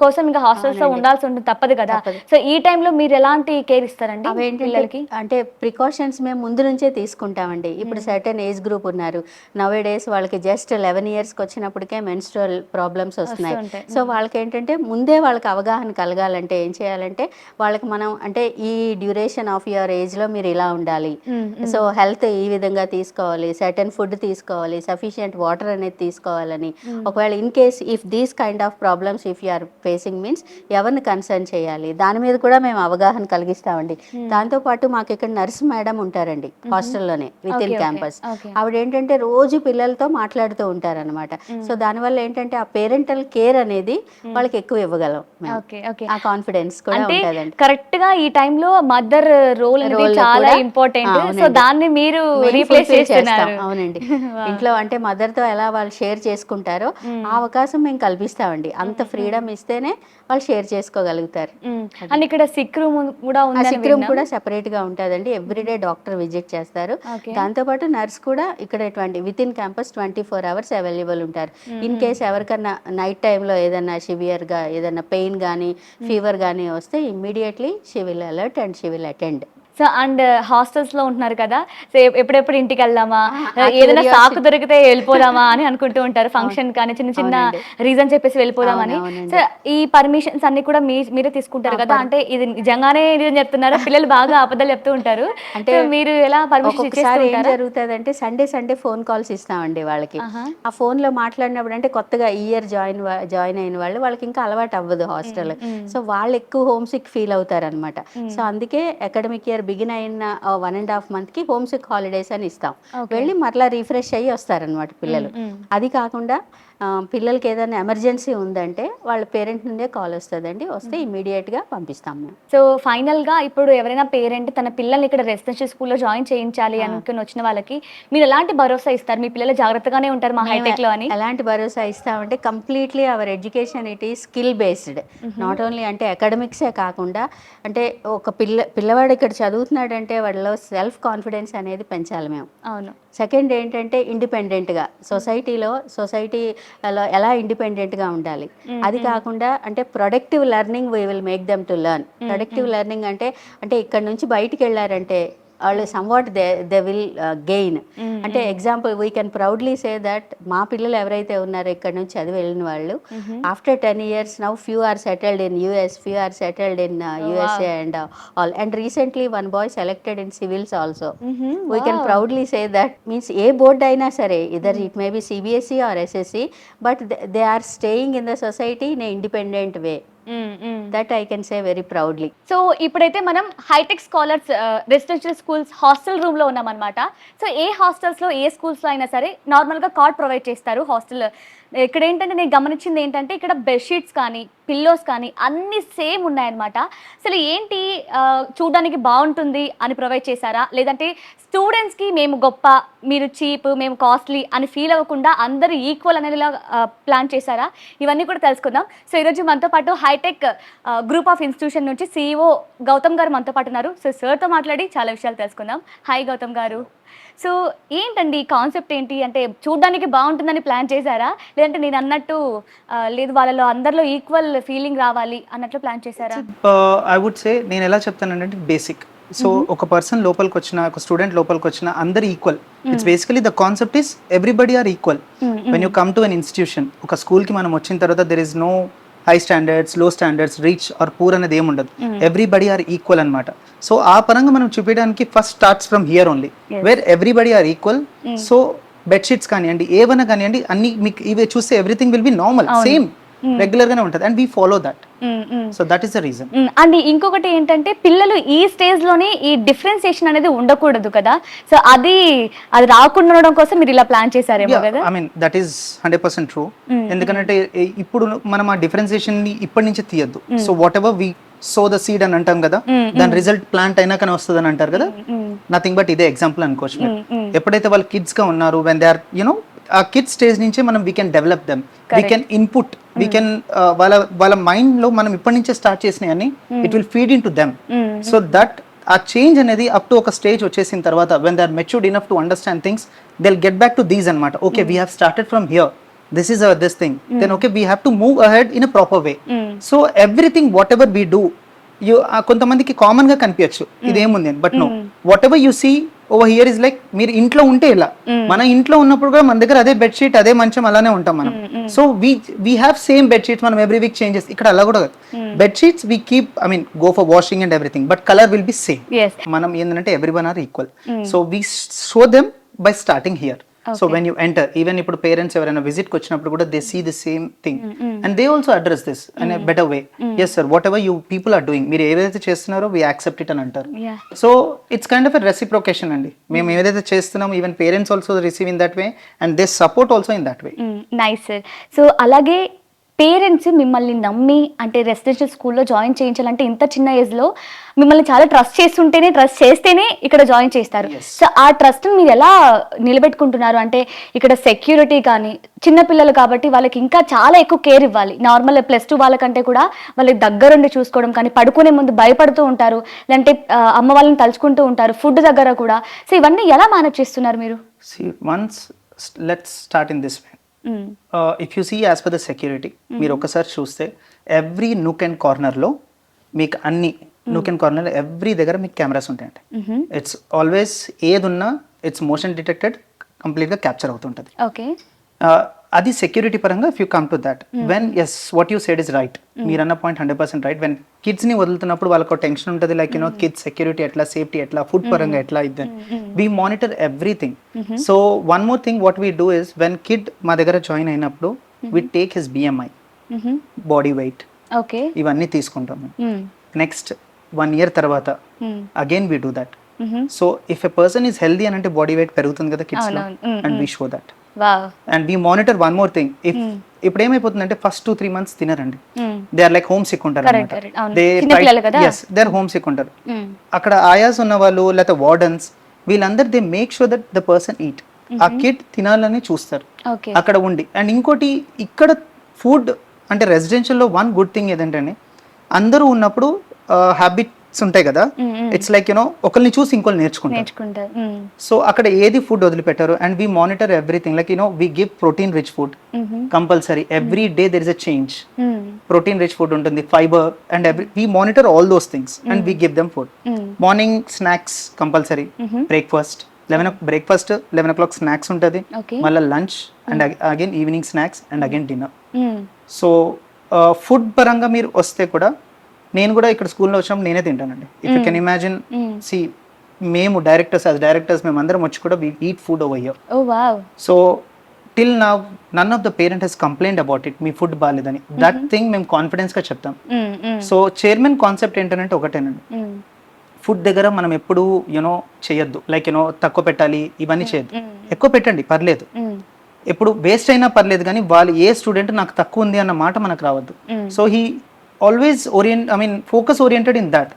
కోసం ఇంకా హాస్టల్స్ లో ఉండాల్సి ఉంటుంది, తప్పదు కదా. సో ఈ టైంలో మీరు ఎలాంటి కేర్ ఇస్తారండి పిల్లలకి? అంటే ప్రికాషన్స్ మేము ముందు నుంచే తీసుకుంటామండి. ఇప్పుడు సర్టెన్ ఏజ్ గ్రూప్ ఉన్నారు నవ్ డేస్, వాళ్ళకి జస్ట్ 11 years వచ్చినప్పటికే మెన్స్ట్రువల్ ప్రాబ్లమ్స్ వస్తున్నాయి. సో వాళ్ళకి ఏంటంటే ముందే వాళ్ళకి అవగాహన కలగాలంటే ఏం చేయాలంటే వాళ్ళకి మనం అంటే ఈ డ్యూరేషన్ ఆఫ్ యువర్ ఏజ్ లో మీరు ఇలా ఉండాలి, సో హెల్త్ ఈ విధంగా తీసుకోవాలి, సర్టెన్ ఫుడ్ తీసుకోవాలి, సఫిషియంట్ వాటర్ అనేది తీసుకోవాలని, ఒకవేళ in case if these kind of problems if you are facing means ఎవరిని కన్సర్న్ చేయాలి, దాని మీద కూడా మేము అవగాహన కలిగిస్తామండి. దాంతోపాటు మాకు ఇక్కడ నర్స్ మేడం ఉంటారండి హాస్టల్లోనే విత్ ఇన్ క్యాంపస్. ఆవిడ ఏంటంటే రోజు పిల్లలతో మాట్లాడుతూ ఉంటారనమాట. సో దానివల్ల ఏంటంటే ఆ పేరెంటల్ కేర్ అనేది వాళ్ళకి ఎక్కువ ఇవ్వగలం, ఆ కాన్ఫిడెన్స్ కూడా ఉంటుందండి. కరెక్ట్ గా ఈ టైంలో మదర్ రోల్ చాలా ఇంపార్టెంట్, సో దాన్ని మీరు రీప్లేస్ చేస్తున్నారు. అవునండి, ఇంట్లో అంటే మదర్ తో ఎలా వాళ్ళు షేర్ చేసుకుంటారో ఆ అవకాశం మేము కల్పిస్తామండి. అంత ఫ్రీడమ్ ఇస్తేనే వాళ్ళు షేర్ చేసుకోగలుగుతారు. అండ్ ఇక్కడ సిక్ రూమ్ కూడా ఉంది, సిక్ రూమ్ కూడా సెపరేట్ గా ఉంటుందండి. ఎవ్రీడే డాక్టర్ విజిట్ చేస్తారు. దాంతోపాటు నర్స్ కూడా ఇక్కడ within campus 24 hours available ఉంటారు. ఇన్ కేస్ ఎవరికన్నా నైట్ టైంలో ఏదన్నా సివియర్ గా ఏదన్నా పెయిన్ కానీ ఫీవర్ కానీ వస్తే immediately she will alert and she will attend. So and hostels లో ఉంటున్నారు కదా, సో ఎప్పుడెప్పుడు ఇంటికి వెళ్దామా, ఏదైనా సాకు దొరికితే వెళ్ళిపోదామా అని అనుకుంటూ ఉంటారు. ఫంక్షన్ కానీ చిన్న చిన్న రీజన్ చెప్పేసి వెళ్ళిపోదామని. సో ఈ పర్మిషన్స్ అన్ని కూడా మీరే తీసుకుంటారు కదా, అంటే ఇది నిజంగానే రీజన్ చెప్తున్నారు, పిల్లలు బాగా ఆపదలు చెప్తూ ఉంటారు, అంటే మీరు ఎలా పర్మిషన్ ఇచ్చేస్తారు? ఏం జరుగుతుంది అంటే సండే ఫోన్ కాల్స్ ఇస్తామండి వాళ్ళకి. ఆ ఫోన్ లో మాట్లాడినప్పుడు అంటే కొత్తగా ఇయర్ జాయిన్ అయిన వాళ్ళకి ఇంకా అలవాటు అవ్వదు హాస్టల్, సో వాళ్ళు ఎక్కువ హోమ్ సిక్ ఫీల్ అవుతారు అనమాట. సో అందుకే అకాడమిక్ ఇయర్ బిగిన్ అయిన 1.5 month కి హోమ్ సిక్ హాలిడేస్ అని ఇస్తాం. వెళ్ళి మరలా రీఫ్రెష్ అయ్యి వస్తారనమాట పిల్లలు. అది కాకుండా పిల్లలకి ఏదైనా ఎమర్జెన్సీ ఉందంటే వాళ్ళ పేరెంట్ నుండే కాల్ వస్తుందండి, వస్తే ఇమీడియట్గా పంపిస్తాం మేము. సో ఫైనల్గా ఇప్పుడు ఎవరైనా పేరెంట్ తన పిల్లల్ని ఇక్కడ రెసిడెన్షియల్ స్కూల్లో జాయిన్ చేయించాలి అనుకుని వచ్చిన వాళ్ళకి మీరు ఎలాంటి భరోసా ఇస్తారు? మీ పిల్లలు జాగ్రత్తగానే ఉంటారు మా హైటెక్లో అని ఎలాంటి భరోసా ఇస్తామంటే completely our education it is skill based. Not only అంటే అకాడమిక్సే కాకుండా అంటే ఒక పిల్లవాడు ఇక్కడ చదువుతున్నాడంటే వాళ్ళలో సెల్ఫ్ కాన్ఫిడెన్స్ అనేది పెంచాలి మేము. అవును. సెకండ్ ఏంటంటే ఇండిపెండెంట్గా సొసైటీలో ఎలా ఇండిపెండెంట్గా ఉండాలి. అది కాకుండా అంటే productive learning we will make them to learn. Productive learning అంటే ఇక్కడ నుంచి బయటికి వెళ్ళారంటే వాళ్ళు సమ్వాట్ దే విల్ గెయిన్. అంటే example we can proudly say that మా పిల్లలు ఎవరైతే ఉన్నారో ఇక్కడ నుంచి చదివి వెళ్ళిన వాళ్ళు after 10 years now few are settled in US, few are settled in USA and all. And recently one boy selected in civils also. We can proudly say that means A board అయినా సరే either it may be CBSE or SSC but they are staying in the society in a independent way. That I can say very proudly. So ఇప్పుడైతే మనం Hitech Scholars residential Schools hostel room లో ఉన్నాం అనమాట. So ఏ hostels లో ఏ schools లో అయినా సరే normal గా కార్డ్ ప్రొవైడ్ చేస్తారు హాస్టల్ ఇక్కడ ఏంటంటే నేను గమనించింది ఏంటంటే ఇక్కడ బెడ్షీట్స్ కానీ పిల్లోస్ కానీ అన్నీ సేమ్ ఉన్నాయన్నమాట. అసలు ఏంటి చూడడానికి బాగుంటుంది అని ప్రొవైడ్ చేశారా, లేదంటే స్టూడెంట్స్కి మేము గొప్ప, మీరు చీప్, మేము కాస్ట్లీ అని ఫీల్ అవ్వకుండా అందరూ ఈక్వల్ అనేలా ప్లాన్ చేశారా? ఇవన్నీ కూడా తెలుసుకుందాం. సో ఈరోజు మనతో పాటు హైటెక్ గ్రూప్ ఆఫ్ ఇన్స్టిట్యూషన్ నుంచి CEO గౌతమ్ గారు మనతో పాటు ఉన్నారు. సో సార్తో మాట్లాడి చాలా విషయాలు తెలుసుకుందాం. హాయ్ గౌతమ్ గారు. సో ఏంటండి ఈ కాన్సెప్ట్ ఏంటి, అంటే చూడడానికి బాగుంటుందని ప్లాన్ చేశారా, లేదంటే నేను అన్నట్టు లేదు వాళ్ళలో అందరిలో ఈక్వల్ ఫీలింగ్ రావాలి అన్నట్లు ప్లాన్ చేశారా? ఐ వుడ్ సే నేను ఎలా చెప్తానంటే బేసిక్. సో ఒక పర్సన్ లోపలికి వచ్చిన, ఒక స్టూడెంట్ లోపలికి వచ్చిన అందరు equal. It's basically the concept is everybody are equal when you come to an institution. ఒక స్కూల్కి మనం వచ్చిన తర్వాత there is no high standards, low standards, rich or poor అనేది ఏమి ఉండదు. ఎవ్రీబడి ఆర్ ఈక్వల్ అనమాట. సో ఆ పరంగా మనం చూపించడానికి first starts from here only, where everybody are equal. So bedsheets కానివ్వండి, ఏవైనా కానివ్వండి, అన్ని మీకు ఇవి చూస్తే everything will be normal, same regular గానే ఉంటుంది. And we follow that. So that is the reason. And ఇంకొకటి ఏంటంటే పిల్లలు ఈ స్టేజ్ లోనే ఈ డిఫరెన్సియేషన్ అనేది ఉండకూడదు కదా, సో అది రాకుండా ఉండడం కోసం మీరు ఇలా ప్లాన్ చేశారేమో కదా? I mean that is 100% true. ఎందుకంటే ఇప్పుడు మనం ఆ డిఫరెన్సియేషన్ ని ఇప్పటి నుంచి తీయద్దు. So whatever we sow the seed అని అంటాం కదా, దాని రిజల్ట్ ప్లాంట్ అయినా కానీ వస్తుంది అని అంటారు కదా. నథింగ్ బట్ ఇదే ఎగ్జాంపుల్ అనుకోవచ్చు మీరు. ఎప్పుడైతే వాళ్ళు కిడ్స్ గా ఉన్నారు, వెన్ దే ఆర్ యునో ఆ కిడ్స్ స్టేజ్ నుంచే మనం we can develop them, we can input, we can వాళ్ళ మైండ్ లో మనం ఇప్పటి నుంచే స్టార్ట్ చేసినాయి అని it will feed into them. So that ఆ చేంజ్ అనేది అప్ టు ఒక స్టేజ్ వచ్చేసిన తర్వాత when they are matured enough to understand things, they will get back to these అనమాట. Okay, we have started from here, this is this thing, then okay we have to move ahead in a proper way. So everything whatever we do, you కొంతమందికి common గా కనిపించచ్చు ఇదేముంది అని, but no, whatever you see over here is like మీరు ఇంట్లో ఉంటే ఇలా, మన ఇంట్లో ఉన్నప్పుడు కూడా మన దగ్గర అదే బెడ్షీట్, అదే మంచం, అలానే ఉంటాం మనం. So we have same bedsheets, మనం ఎవ్రీ వీక్ చేంజెస్. ఇక్కడ అలా కూడా bedsheets we keep, I mean go for washing and everything, but colour will be same. మనం ఏంటంటే everyone are equal. So we show them by starting here. So when you enter, even ఇప్పుడు parents ఎవరైనా visit కి వచ్చినప్పుడు కూడా they see the same thing and they also address this in a better way. Yes sir, whatever you people are doing, మీరు ఏదైతే చేస్తున్నారో we accept it అని అంటారు. So it's kind of a reciprocation అండి. మేము ఏదైతే చేస్తున్నామో even parents also receive in that way and they support also in that way. Nice sir. So అలాగే పేరెంట్స్ మిమ్మల్ని నమ్మి అంటే రెసిడెన్షియల్ స్కూల్లో జాయిన్ చేయించాలంటే ఇంత చిన్న ఏజ్లో మిమ్మల్ని చాలా ట్రస్ట్ చేస్తేనే ఇక్కడ జాయిన్ చేస్తారు. సో ఆ ట్రస్ట్ మీరు ఎలా నిలబెట్టుకుంటున్నారు? అంటే ఇక్కడ సెక్యూరిటీ కానీ, చిన్నపిల్లలు కాబట్టి వాళ్ళకి ఇంకా చాలా ఎక్కువ కేర్ ఇవ్వాలి. నార్మల్ +2 వాళ్ళకంటే కూడా వాళ్ళకి దగ్గరుండి చూసుకోవడం కానీ, పడుకునే ముందు భయపడుతూ ఉంటారు, లేదంటే అమ్మ వాళ్ళని తలుచుకుంటూ ఉంటారు, ఫుడ్ దగ్గర కూడా. సో ఇవన్నీ ఎలా మేనేజ్ చేస్తున్నారు మీరు? See, once let's start in this way. If you see as per the security, మీరు ఒకసారి చూస్తే ఎవ్రీ నూక్ అండ్ కార్నర్లో మీకు అన్ని నూక్ అండ్ కార్నర్ ఎవ్రీ దగ్గర మీకు కెమెరాస్ ఉంటాయండి. ఇట్స్ ఆల్వేస్ ఏది ఉన్నా ఇట్స్ మోషన్ డిటెక్టెడ్, కంప్లీట్గా క్యాప్చర్ అవుతుంటుంది. ఓకే, అది సెక్యూరిటీ పరంగా. If you come to that, when yes what you said is right, మీరు అన్న పాయింట్ 100% రైట్. వెన్ కిడ్స్ని వదులుతున్నప్పుడు వాళ్ళకు టెన్షన్ ఉంటుంది, లైక్ యూనో కిడ్స్ సెక్యూరిటీ ఎట్లా, సేఫ్టీ ఎట్లా, ఫుడ్ పరంగా ఎట్లా ఇద్దాం, we monitor everything. So one more thing what we do is, when kid మా దగ్గర జాయిన్ అయినప్పుడు we take his BMI, body weight, ఇవన్నీ తీసుకుంటాము. నెక్స్ట్ 1 year తర్వాత again we do that. So if a person is healthy అని అంటే body weight పెరుగుతుంది కదా కిడ్స్ లో, and we show that. And we monitor one more thing. ఇప్పుడు ఏమైపోతుందంటే ఫస్ట్ 2-3 months తినరండి, they are like homesick ఉంటారు, దే ఆర్ హోమ్ సిక్ ఉంటారు. అక్కడ ఆయాస్ ఉన్న వాళ్ళు లేకపోతే వార్డన్స్ వీళ్ళందరూ they make sure that the person eat, ఆ కిడ్ తినాలని చూస్తారు అక్కడ ఉండి. అండ్ ఇంకోటి ఇక్కడ ఫుడ్ అంటే రెసిడెన్షియల్లో వన్ గుడ్ థింగ్ ఏదంటే అందరూ ఉన్నప్పుడు హ్యాబిట్స్ ఉంటాయి కదా, ఇట్స్ లైక్ యూనో ఒకరిని చూసి ఇంకోళ్ళు నేర్చుకుంటారు. సో అక్కడ ఏది ఫుడ్ వదిలిపెట్టారు. And we monitor everything, like you know we give protein rich food compulsory every day. There is a change, protein rich food ఉంటుంది, fibre, and we monitor all those things and we give them food. Morning snacks compulsory, breakfast 11 o'clock snacks ఉంటుంది, మళ్ళీ lunch and again evening snacks and again dinner. So food పరంగా మీరు వస్తే కూడా, నేను కూడా ఇక్కడ స్కూల్లో వచ్చినప్పుడు నేనే తింటానండి. If you can imagine, see మేము డైరెక్టర్స్ మేము అందరం వచ్చి కూడా we eat food over here. So till now none of the parent has complaint about it, మీ ఫుడ్ బాగాలేదని. దట్ థింగ్ మేము కాన్ఫిడెన్స్ గా చెప్తాం. సో చైర్మన్ కాన్సెప్ట్ ఏంటంటే ఒకటేనండి, ఫుడ్ దగ్గర మనం ఎప్పుడు యూనో చేయొద్దు, లైక్ యూనో తక్కువ పెట్టాలి ఇవన్నీ చేయొద్దు, ఎక్కువ పెట్టండి పర్లేదు, ఎప్పుడు వేస్ట్ అయినా పర్లేదు కానీ వాళ్ళు ఏ స్టూడెంట్ నాకు తక్కువ ఉంది అన్న మాట మనకు రావద్దు. So he always focus oriented in that.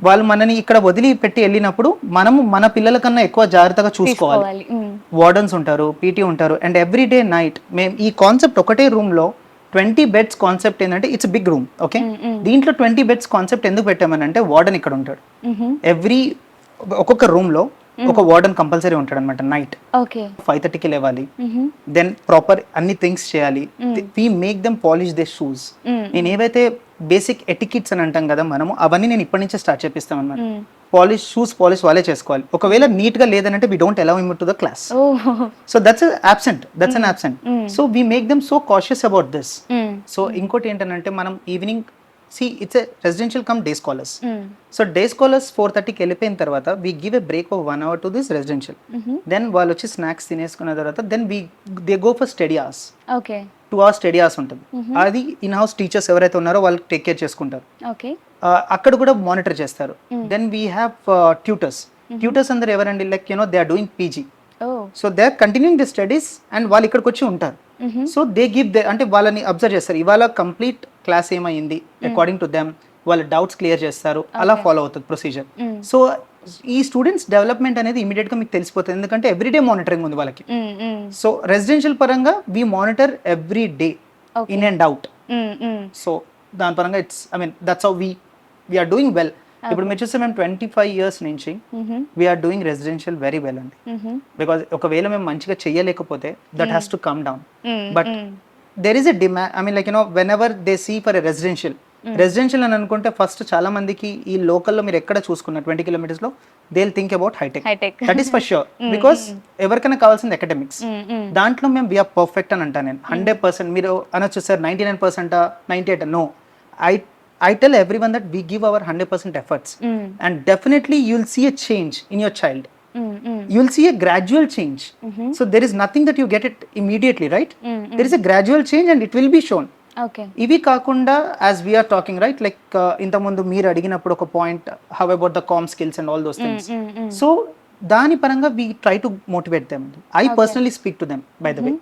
వాళ్ళు మనని ఇక్కడ వదిలి పెట్టి వెళ్ళినప్పుడు మనము మన పిల్లల కన్నా ఎక్కువ జాగ్రత్తగా చూసుకోవాలి. వార్డన్స్ ఉంటారు, పీటీ ఉంటారు, అండ్ ఎవ్రీ డే నైట్ మేము ఈ కాన్సెప్ట్ ఒకటే రూమ్ లో 20 బెడ్స్ కాన్సెప్ట్ ఏంటంటే ఇట్స్ బిగ్ రూమ్. ఓకే, దీంట్లో 20 బెడ్స్ కాన్సెప్ట్ ఎందుకు పెట్టామని అంటే వార్డెన్ ఇక్కడ ఉంటాడు. ఒక్కొక్క రూమ్ లో ఒక వార్డెన్ కంపల్సరీ ఉంటాడు అనమాట. నైట్ 5:30కి లేవాలి, దెన్ ప్రాపర్ అన్ని థింగ్స్ చేయాలి. We make them polish the shoes. నేను ఏవైతే బేసిక్ ఎటికిట్స్ అని అంటాం కదా మనము, అవన్నీ నేను ఇప్పటి నుంచే స్టార్ట్ చేపిస్తాం అనమాట. షూస్ పాలిష్ వాళ్ళే చేసుకోవాలి. ఒకవేళ నీట్ గా లేదనంటే we don't allow him to the class. So that's an absent. So we make them so cautious about this. So ఇంకోటి ఏంటంటే మనం evening it's a residential come day scholars. So day scholars 4:30కి వెళ్ళిపోయిన తర్వాత we give a break of 1 hour to this residential. Then వాళ్ళు వచ్చి snacks తినేసుకున్న తర్వాత then they go for study hours. Okay, 2 hours study hours ఉంటుంది. అది in house teachers ఎవరైతే ఉన్నారో వాళ్ళు టేక్ కేర్ చేసుకుంటారు. ఓకే, అక్కడ కూడా మానిటర్ చేస్తారు. దెన్ వీ హ్యావ్ ట్యూటర్స్ అందరు ఎవరండి, like they are doing PG. So they are continuing the studies and వాళ్ళు ఇక్కడికి వచ్చి ఉంటారు. సో దే గివ్ అంటే వాళ్ళని అబ్జర్వ్ చేస్తారు, ఇవాళ కంప్లీట్ క్లాస్ ఏమైంది అకార్డింగ్ టు దెమ్, వాళ్ళ డౌట్స్ క్లియర్ చేస్తారు. అలా ఫాలో అవుతుంది ప్రొసీజర్. సో ఈ స్టూడెంట్స్ డెవలప్మెంట్ అనేది ఇమీడియట్ గా మీకు తెలిసిపోతుంది, ఎందుకంటే ఎవ్రీడే మానిటరింగ్ ఉంది వాళ్ళకి. సో రెసిడెన్షియల్ పరంగా we monitor every day in and out. So దాని పరంగా that's how we are doing well. ఇప్పుడు మీరు చూస్తే మేము 25 years నుంచి we are doing residential very well అండి. బికాస్ ఒకవేళ మేము మంచిగా చెయ్యలేకపోతే that has to come down. But there is a demand, whenever they see for a residential అని అనుకుంటే ఫస్ట్ చాలా మందికి ఈ లోకల్లో మీరు ఎక్కడ చూసుకున్న 20 kilometers లో they will think about Hitech. That is for sure. Because ఎవరికైనా కావాల్సింది అకాడమిక్స్. దాంట్లో మేము వీఆర్ పర్ఫెక్ట్ అని అంటాను నేను. 100%. మీరు అనొచ్చు sir 99%, 98%. No, I tell everyone that we give our 100% efforts, and definitely you'll see a change in your child. You'll see a gradual change. So there is nothing that you get it immediately, right? There is a gradual change and it will be shown. Okay. ఇవి కాకుండా as we are talking, right, like ఇంతకుముందు మీరు అడిగినప్పుడు ఒక point, how about the com skills and all those things. So దాని పరంగా we try to motivate them. I personally speak to them, by the way.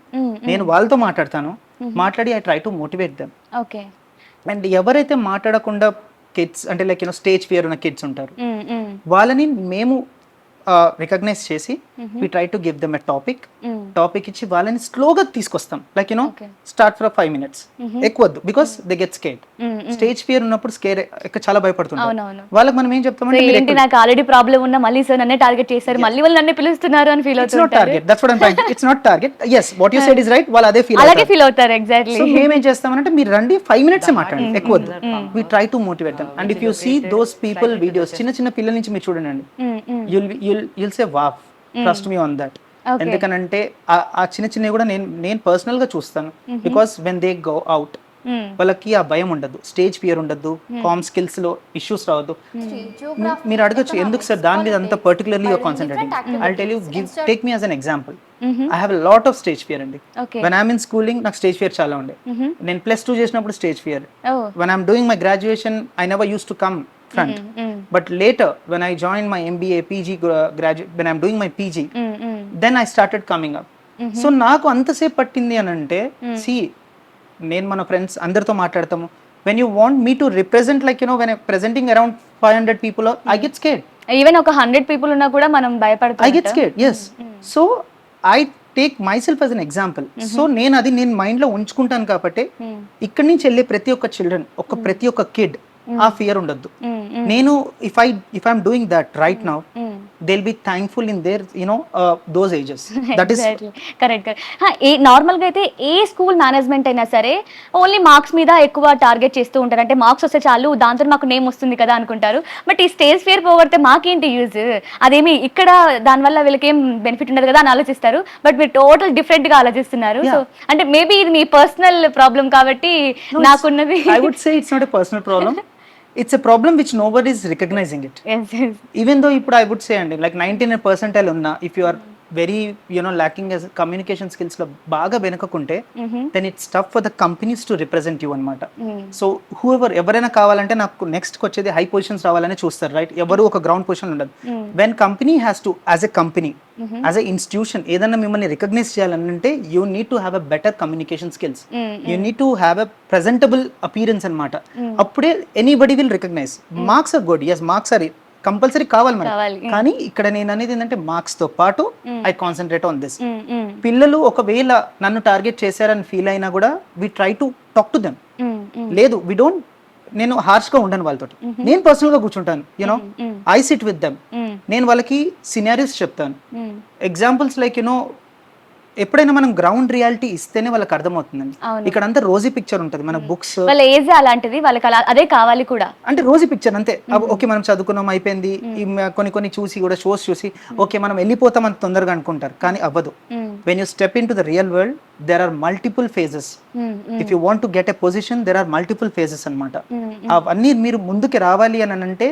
నేను వాళ్ళతో మాట్లాడి I try to motivate them. Okay. And ఎవరైతే మాట్లాడకుండా kids అంటే stage fear ఉన్న kids ఉంటారు, వాళ్ళని మేము రికగ్నైజ్ చేసి we try to give them a topic ఇచ్చి వాళ్ళని స్లోగా తీసుకొస్తాం. లైక్ స్టార్ట్ ఫర్ 5 minutes, ఎక్కువద్దు, because they get scared. Stage fear ఉన్నప్పుడు స్కేర్ చాలా భయపడుతుంటారు. వాళ్ళకి మనం ఏం చెప్తామంటే, నాకు ఆల్రెడీ ప్రాబ్లం ఉన్నా మళ్ళీ సార్ నన్నే టార్గెట్ చేశారు, మళ్ళీ వాళ్ళు నన్నే పిలుస్తున్నారు అని ఫీల్ అవుతారు. Target, that's what I am trying. It's not target. yes, what you said is right. వాళ్ళు అదే ఫీల్ అవుతారు. ఎగ్జాక్ట్లీ. సో మేము ఏం చేస్తామంటే, మీరు రండి 5 minutes మాట్లాడండి, ఎక్కువద్దు. We try to motivate them. And if you see those people videos, చిన్న పిల్లల నుంచి మీరు చూడండి, you'll say wow, trust me on that. ఎందుకనంటే ఆ చిన్నవి కూడా నేను పర్సనల్ గా చూస్తాను. Because when they go out వాళ్ళకి ఆ భయం ఉండదు, స్టేజ్ ఫియర్ ఉండదు, కామ్ స్కిల్స్ లో ఇష్యూస్ రావద్దు. మీరు అడగచ్చు ఎందుకు సార్ దాని మీద అంత particularly your concentrating. I tell you, take me as an example. I have a lot of stage fear అండి. వెన్ ఐఎమ్ ఇన్ స్కూలింగ్ నాకు స్టేజ్ ఫియర్ చాలా ఉండే. నేను +2 చేసినప్పుడు stage fear. When I'm doing my graduation I never use to come front. But later when I joined my MBA, PG graduate, when I'm doing my PG, then I started coming up. So నాకు అంతసేపు పట్టింది అని అంటే, నేను మన friends అందరితో మాట్లాడతాము. when you want me to represent, like when I'm presenting around 500 people, I get scared. Even ఒక 100 people ఉన్నా కూడా మనం భయపడతాం. I get scared, yes. So I take myself as an example. So నేను మైండ్ లో ఉంచుకుంటాను కాబట్టి ఇక్కడి నుంచి వెళ్ళే ప్రతి ఒక్క చిల్డ్రన్, ప్రతి ఒక్క కిడ్ ఆ ఫియర్ ఉండద్దు. నేను if I'm doing that right now, they will be thankful in there those ages. That is correct. Normal గా అయితే ఏ స్కూల్ మేనేజ్మెంట్ అయినా సరే ఓన్లీ మార్క్స్ మీద ఎక్కువ టార్గెట్ చేస్తూ ఉంటారు. అంటే మార్క్స్ వస్తే చాలు, దాంతో మాకు నేమ్ వస్తుంది కదా అనుకుంటారు. బట్ ఈ స్టేజ్ ఫియర్ పోగొడితే మాకేంటి యూజ్, అదేమి ఇక్కడ దానివల్ల వీళ్ళకి ఏం బెనిఫిట్ ఉండదు కదా అని ఆలోచిస్తారు. బట్ మీరు టోటల్ డిఫరెంట్ గా ఆలోచిస్తున్నారు. సో అంటే మేబీ ఇది మీ పర్సనల్ ప్రాబ్లం కాబట్టి నాకున్నది. I would say it's not a personal problem. It's a problem which nobody is recognizing it. Yes. Even though ఇప్పుడు I would say అండి, like 99 percentile ఉన్నా, if you are very lacking communication skills లో బాగా వెనకకుంటే then it's tough for the companies to represent you అనమాట. సో ఎవరైనా కావాలంటే నాకు నెక్స్ట్ వచ్చేది హై పొజిషన్స్ రావాలని చూస్తారు, రైట్? ఎవరు ఒక గ్రౌండ్ పొజిషన్ ఉండదు. When company has to as a company, as a institution ఏదైనా మిమ్మల్ని రికగ్నైజ్ చేయాలంటే you need to have a better communication skills, you need to have a presentable appearance అనమాట. అప్పుడే anybody will recognise. Marks are good, yes marks are compulsory కావాలి మనకి, కానీ ఇక్కడ నేను అనేది ఏంటంటే మార్క్స్ తో పాటు ఐ కాన్సన్ట్రేట్ ఆన్ దిస్. పిల్లలు ఒకవేళ నన్ను టార్గెట్ చేశారని ఫీల్ అయినా కూడా we try to talk to them. లేదు, వి డోంట్, నేను హార్ష్ గా ఉండను వాళ్ళతో, నేను పర్సనల్ గా కూర్చుంటాను, ఐ సిట్ విత్ దెమ్. నేను వాళ్ళకి సినారియోస్ చెప్తాను, ఎగ్జాంపుల్స్ లైక్ ఎప్పుడైనా మనం గ్రౌండ్ రియాలిటీ ఇస్తేనే వాళ్ళకి అర్థమవుతుందండి. ఇక్కడ అంతా రోజీ పిక్చర్ ఉంటుంది, మన బుక్స్ వాళ్ళ ఏజ్ అలాంటిది, వాళ్ళకి అదే కావాలి కూడా, అంటే రోజీ పిక్చర్ అంతే. ఓకే మనం చదువుకున్నాం అయిపోయింది, కొన్ని చూసి కూడా షోస్ చూసి ఓకే మనం వెళ్ళిపోతాం అని తొందరగా అనుకుంటారు, కానీ అవ్వదు. When you step in to the real world there are multiple phases. If you want to get a position, there are multiple phases అనమాట. అవన్నీ మీరు ముందుకి రావాలి అని అంటే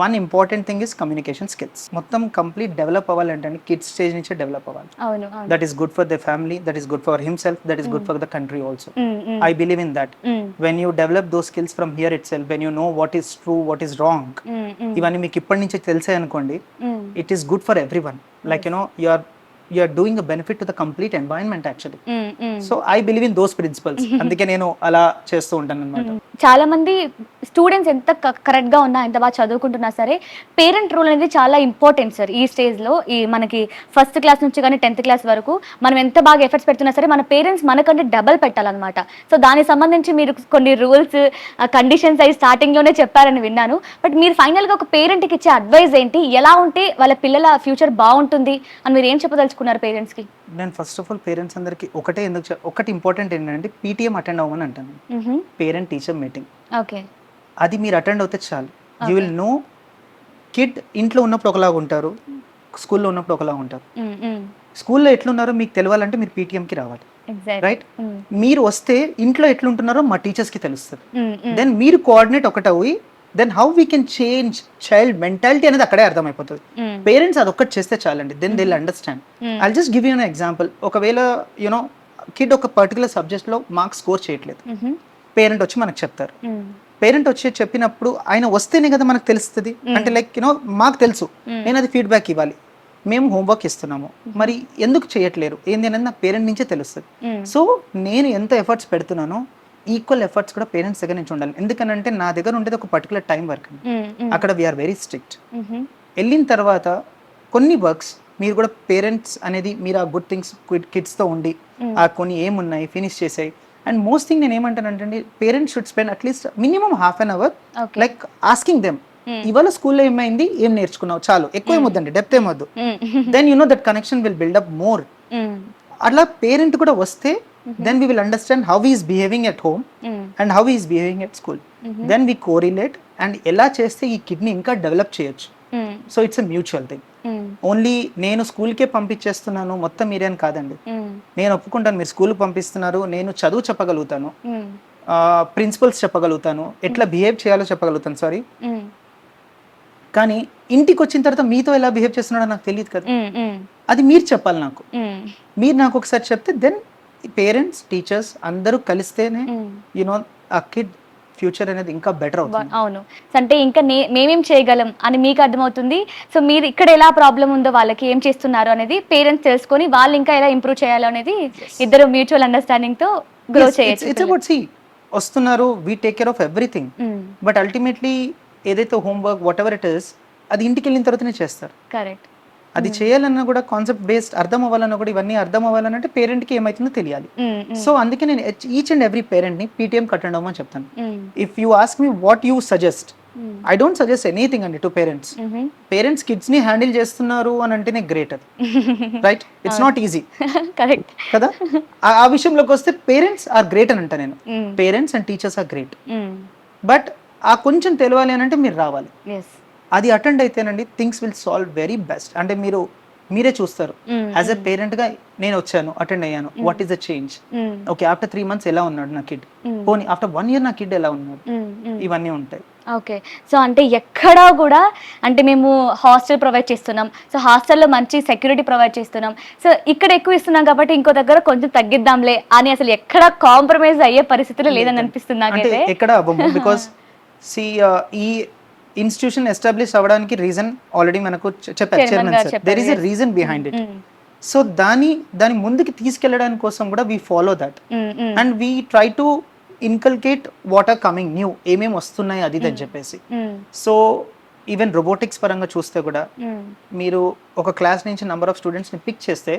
one important thing is communication skills. మొత్తం కంప్లీట్ డెవలప్ అవ్వాలంటే kids stage నుంచే డెవలప్ అవ్వాలి. That is good for the family, that is good for himself, that is good for the country also. I believe in that. When you develop those skills from here it self, when you know what is true, what is wrong, ఇవన్నీ మీకు ఇప్పటి నుంచే తెలిసే అనుకోండి, it is good for every one. Like you are doing a benefit to the complete environment actually. So I believe in those principles. అందుకే నేను అలా చేస్తూ ఉంటాను అన్నమాట. చాలా మంది స్టూడెంట్స్ ఎంత కరెక్ట్ గా ఉన్నా, ఎంత బాగా చదువుకుంటున్నా సరే, పేరెంట్ రోల్ అనేది చాలా ఇంపార్టెంట్ సార్. ఈ స్టేజ్ లో ఈ మనకి ఫస్ట్ క్లాస్ నుంచి కానీ 10th క్లాస్ వరకు మనం ఎంత బాగా ఎఫర్ట్స్ పెడుతున్నా సరే మన పేరెంట్స్ మనకంటే డబల్ పెట్టాలన్నమాట. సో దానికి సంబంధించి మీరు కొన్ని రూల్స్, కండిషన్స్ అవి స్టార్టింగ్ లోనే చెప్పారని విన్నాను. బట్ మీరు ఫైనల్ గా ఒక పేరెంట్ కి ఇచ్చే అడ్వైస్ ఏంటి, ఎలా ఉంటే వాళ్ళ పిల్లల ఫ్యూచర్ బాగుంటుంది అని మీరు ఏం చెప్పదలుచుకున్నారు పేరెంట్స్ కి? నేను ఫస్ట్ ఆఫ్ ఆల్ పేరెంట్స్ అందరికి ఒకటి ఇంపార్టెంట్ ఏంటంటే పీటీఎం అటెండ్ అవ్వమని అంటాను, పేరెంట్ టీచర్ మీటింగ్. ఓకే, అది మీరు అటెండ్ అవుతే చాలు. యూ విల్ నో కిడ్ ఇంట్లో ఉన్నప్పుడు ఒకలాగా ఉంటారు, స్కూల్లో ఉన్నప్పుడు ఒకలాగా ఉంటారు. స్కూల్లో ఎట్లున్నారో మీకు తెలియాలంటే మీరు పీటీఎంకి రావాలి, రైట్? మీరు వస్తే ఇంట్లో ఎట్లుంటున్నారో మా టీచర్స్కి తెలుస్తుంది. దెన్ మీరు కోఆర్డినేట్ ఒకటవి, then how we can change child mentality అనేది అక్కడే అర్థమైపోతుంది. పేరెంట్స్ అదొక్కటి చేస్తే చాలండి, then they will understand. I'll just give you an example. ఒకవేళ కిడ్ ఒక పర్టికులర్ సబ్జెక్ట్లో మార్క్స్ స్కోర్ చేయట్లేదు, పేరెంట్ వచ్చి మనకు చెప్తారు. పేరెంట్ వచ్చి చెప్పినప్పుడు ఆయన వస్తేనే కదా మనకు తెలుస్తుంది. అంటే లైక్ మాకు తెలుసు, నేను అది ఫీడ్బ్యాక్ ఇవ్వాలి, మేము హోంవర్క్ ఇస్తున్నాము, మరి ఎందుకు చేయట్లేరు ఏంది అనేది నాకు పేరెంట్ నుంచే తెలుస్తుంది. సో నేను ఎంత ఎఫర్ట్స్ పెడుతున్నానో ఈక్వల్ ఎఫర్ట్స్ కూడా పేరెంట్స్ దగ్గర నుంచి ఉండాలి. ఎందుకనంటే నా దగ్గర ఉండేది ఒక పర్టికులర్ టైం వర్క్, అక్కడ వీఆర్ వెరీ స్ట్రిక్ట్. వెళ్ళిన తర్వాత కొన్ని వర్క్స్ మీరు కూడా పేరెంట్స్ అనేది మీరు ఆ గుడ్ థింగ్స్ కిడ్స్తో ఉండి ఆ కొన్ని ఏమున్నాయి ఫినిష్ చేసాయి. అండ్ మోస్ట్ థింగ్ నేను ఏమంటానంటే parents should spend at least minimum ½ an hour like asking them, ఇవాళ స్కూల్లో ఏమైంది, ఏం నేర్చుకున్నావు, చాలు, ఎక్కువ ఏమొద్దండి, డెప్త్ ఏమొద్దు. Then you know that connection will build up more. అట్లా పేరెంట్ కూడా వస్తే then we will understand how he is behaving at home and how he is behaving at school. Then we correlate and ఎలా చేస్తే ఈ kidney ఇంకా develop చేయొచ్చు. So it's a mutual thing. Only నేను స్కూల్కే పంపించేస్తున్నాను మొత్తం మీరే అని కాదండి. నేను ఒప్పుకుంటాను, మీరు స్కూల్కి పంపిస్తున్నారు, నేను చదువు చెప్పగలుగుతాను, ప్రిన్సిపల్స్ చెప్పగలుగుతాను, ఎట్లా బిహేవ్ చేయాలో చెప్పగలుగుతాను, సారీ, కానీ ఇంటికి వచ్చిన తర్వాత మీతో ఎలా బిహేవ్ చేస్తున్నాడో నాకు తెలియదు కదా. అది మీరు చెప్పాలి నాకు. మీరు నాకు ఒకసారి చెప్తే దెన్ పేరెంట్స్ టీచర్స్ అందరూ కలిస్తేనే ఆ కిడ్ ఫ్యూచర్ అనేది ఇంకా బెటర్ అవుతుంది. అవును, అంటే ఇంకా మేమేం చేయగలం అని మీకు అర్థమవుతుంది. సో మీరు ఇక్కడ ఎలా ప్రాబ్లం ఉందో, వాళ్ళకి ఏం చేస్తున్నారు అనేది పేరెంట్స్ తెలుసుకొని వాళ్ళు ఇంకా ఎలా ఇంప్రూవ్ చేయాలో అనేది ఇద్దరు మ్యూచువల్ అండర్స్టాండింగ్ తో గ్రో చేయొచ్చు. ఇట్స్ అబౌట్ వస్తున్నారు, we take care of everything, but ultimately ఏదైతే homework whatever it is అది ఇంటికి వెళ్ళిన తర్వాతనే చేస్తారు. కరెక్ట్. అది చేయాలన్నా కూడా కాన్సెప్ట్ బేస్డ్ అర్థం అవ్వాలన్నా కూడా ఇవన్నీ అర్థం అవ్వాలంటే పేరెంట్కి ఏమైతుందో తెలియాలి. సో అందుకే నేను ఈచ్ అండ్ ఎవ్రీ పేరెంట్ని పీటీఎం అటెండ్ అవ్వమని చెప్తాను. If you ask me what you suggest, I don't suggest anything అండి టు పేరెంట్స్. పేరెంట్స్ కిడ్స్ ని హ్యాండిల్ చేస్తున్నారు అని అంటేనే గ్రేట్, అది right? It's not easy, correct కదా? ఆ విషయంలోకి వస్తే పేరెంట్స్ ఆర్ గ్రేట్ అని అంటా నేను. Parents and teachers are great, but ఆ కొంచెం తెలియాలి అని అంటే మీరు రావాలి. అది అటెండ్ అయితేనండి things will solve very best. అంటే మీరే చూస్తారు యాజ్ ఎ పేరెంట్ గా, నేను వచ్చాను అటెండ్ అయ్యాను, what is the change, okay after 3 months ఎలా ఉన్నాడు నా కిడ్, పోనీ ఆఫ్టర్ 1 year నా కిడ్ ఎలా ఉన్నాడు, ఇవన్నీ ఉంటాయి. ఓకే. సో అంటే ఎక్కడా కూడా అంటే మేము హాస్టల్ ప్రొవైడ్ చేస్తున్నాం. సో హాస్టల్‌లో మంచి సెక్యూరిటీ ప్రొవైడ్ చేస్తున్నాం. సో ఇక్కడ ఎక్కువ ఇస్తున్నాం కాబట్టి ఇంకో దగ్గర కొంచెం తగ్గిద్దాంలే అని అసలు ఎక్కడ కాంప్రమైజ్ అయ్యే పరిస్థితిలో లేదని అనిపిస్తుంది అంటే నాకైతే. ఎక్కడ అవ్వము బికాస్ సి ఈ ఇన్స్టిట్యూషన్ ఎస్టాబ్లిష్ అవ్వడానికి రీజన్ ఆల్రెడీ మనకు చెప్పారు Chairman చైర్మన్ గారు సార్. చెప్పారు, there is a yes. Reason behind it. So దాని ముందుకి తీసుకెళ్ళడానికి కోసం కూడా we follow that and we try to inculcate what are coming new, ఏమేమి వస్తున్నాయి అది అని చెప్పేసి. సో ఈవెన్ రోబోటిక్స్ పరంగా చూస్తే కూడా మీరు ఒక క్లాస్ నుంచి నెంబర్ ఆఫ్ స్టూడెంట్స్ని పిక్ చేస్తే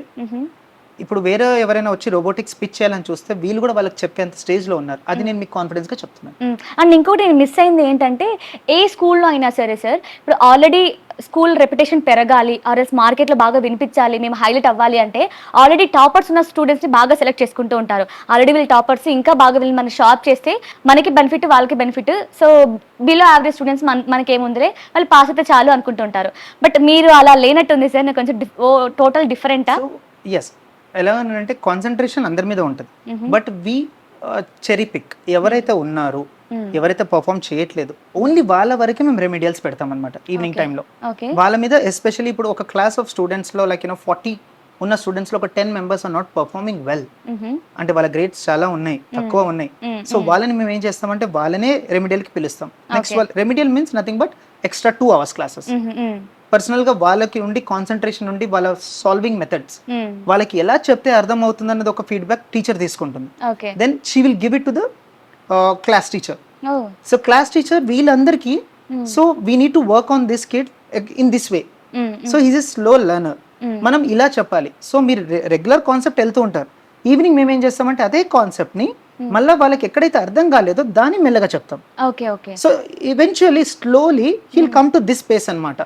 ఇప్పుడు వేరే ఎవరైనా వచ్చి రోబోటిక్స్ పిచ్ చేయాలని చూస్తే వీళ్ళు కూడా వాళ్ళకి చెప్పేంత స్టేజ్లో ఉన్నారు. అది నేను మీకు కాన్ఫిడెన్స్గా చెప్తున్నాను. అండ్ ఇంకోటి నేను మిస్ అయింది ఏంటంటే ఏ స్కూల్లో అయినా సరే సార్, ఇప్పుడు ఆల్రెడీ స్కూల్ రెప్యుటేషన్ పెరగాలి ఆర్ఎస్ మార్కెట్లో బాగా వినిపించాలి, మేము హైలైట్ అవ్వాలి అంటే ఆల్రెడీ టాపర్స్ ఉన్న స్టూడెంట్స్ని బాగా సెలెక్ట్ చేసుకుంటూ ఉంటారు. ఆల్రెడీ వీళ్ళు టాపర్స్ ఇంకా బాగా వీళ్ళు మన షాప్ చేస్తే మనకి బెనిఫిట్, వాళ్ళకి benefit. So below average students మనకేముందిలే వాళ్ళు పాస్ అయితే చాలు అనుకుంటూ ఉంటారు. బట్ మీరు అలా లేనట్టుంది సార్, నాకు కొంచెం టోటల్ డిఫరెంటా? ఎస్, ఎలా అంటే కాన్సన్ట్రేషన్ అందరి మీద ఉంటుంది. బట్ వి చెరీ పిక్ ఎవరైతే ఉన్నారు, ఎవరైతే పర్ఫామ్ చేయట్లేదు ఓన్లీ వాళ్ళ వరకే మేము రెమిడియల్స్ పెడతాం అనమాట ఈవినింగ్ టైంలో. వాళ్ళ మీద ఎస్పెషల్లీ ఇప్పుడు ఒక క్లాస్ ఆఫ్ స్టూడెంట్స్లో లైక్ 40 ఉన్న స్టూడెంట్స్లో ఒక 10 members are not performing well, అంటే వాళ్ళ గ్రేడ్స్ చాలా ఉన్నాయి, తక్కువ ఉన్నాయి. సో వాళ్ళని మేము ఏం చేస్తామంటే వాళ్ళనే రెమిడియల్కి పిలుస్తాం. నెక్స్ట్ వాళ్ళ remedial means nothing but extra 2 hours classes. Personal గా వాళ్ళకి ఉండి కాన్సన్ట్రేషన్ ఉండి వాళ్ళ సాల్వింగ్ మెథడ్స్ వాళ్ళకి ఎలా చెప్తే అర్థం అవుతుంది అన్నది ఒక ఫీడ్బ్యాక్ టీచర్ తీసుకుంటుంది. Then she will give it to the class teacher. So class teacher వీళ్ళందరికీ so we need to work on this kid in this way. So is a slow learner, మనం ఇలా చెప్పాలి. సో మీరు regular concept వెళ్తూ ఉంటారు, evening మేము ఏం చేస్తామంటే అదే కాన్సెప్ట్ ని మళ్ళీ వాళ్ళకి ఎక్కడైతే అర్థం కాలేదో దాన్ని మెల్లగా చెప్తాం. So eventually slowly he'll come to this pace అన్నమాట.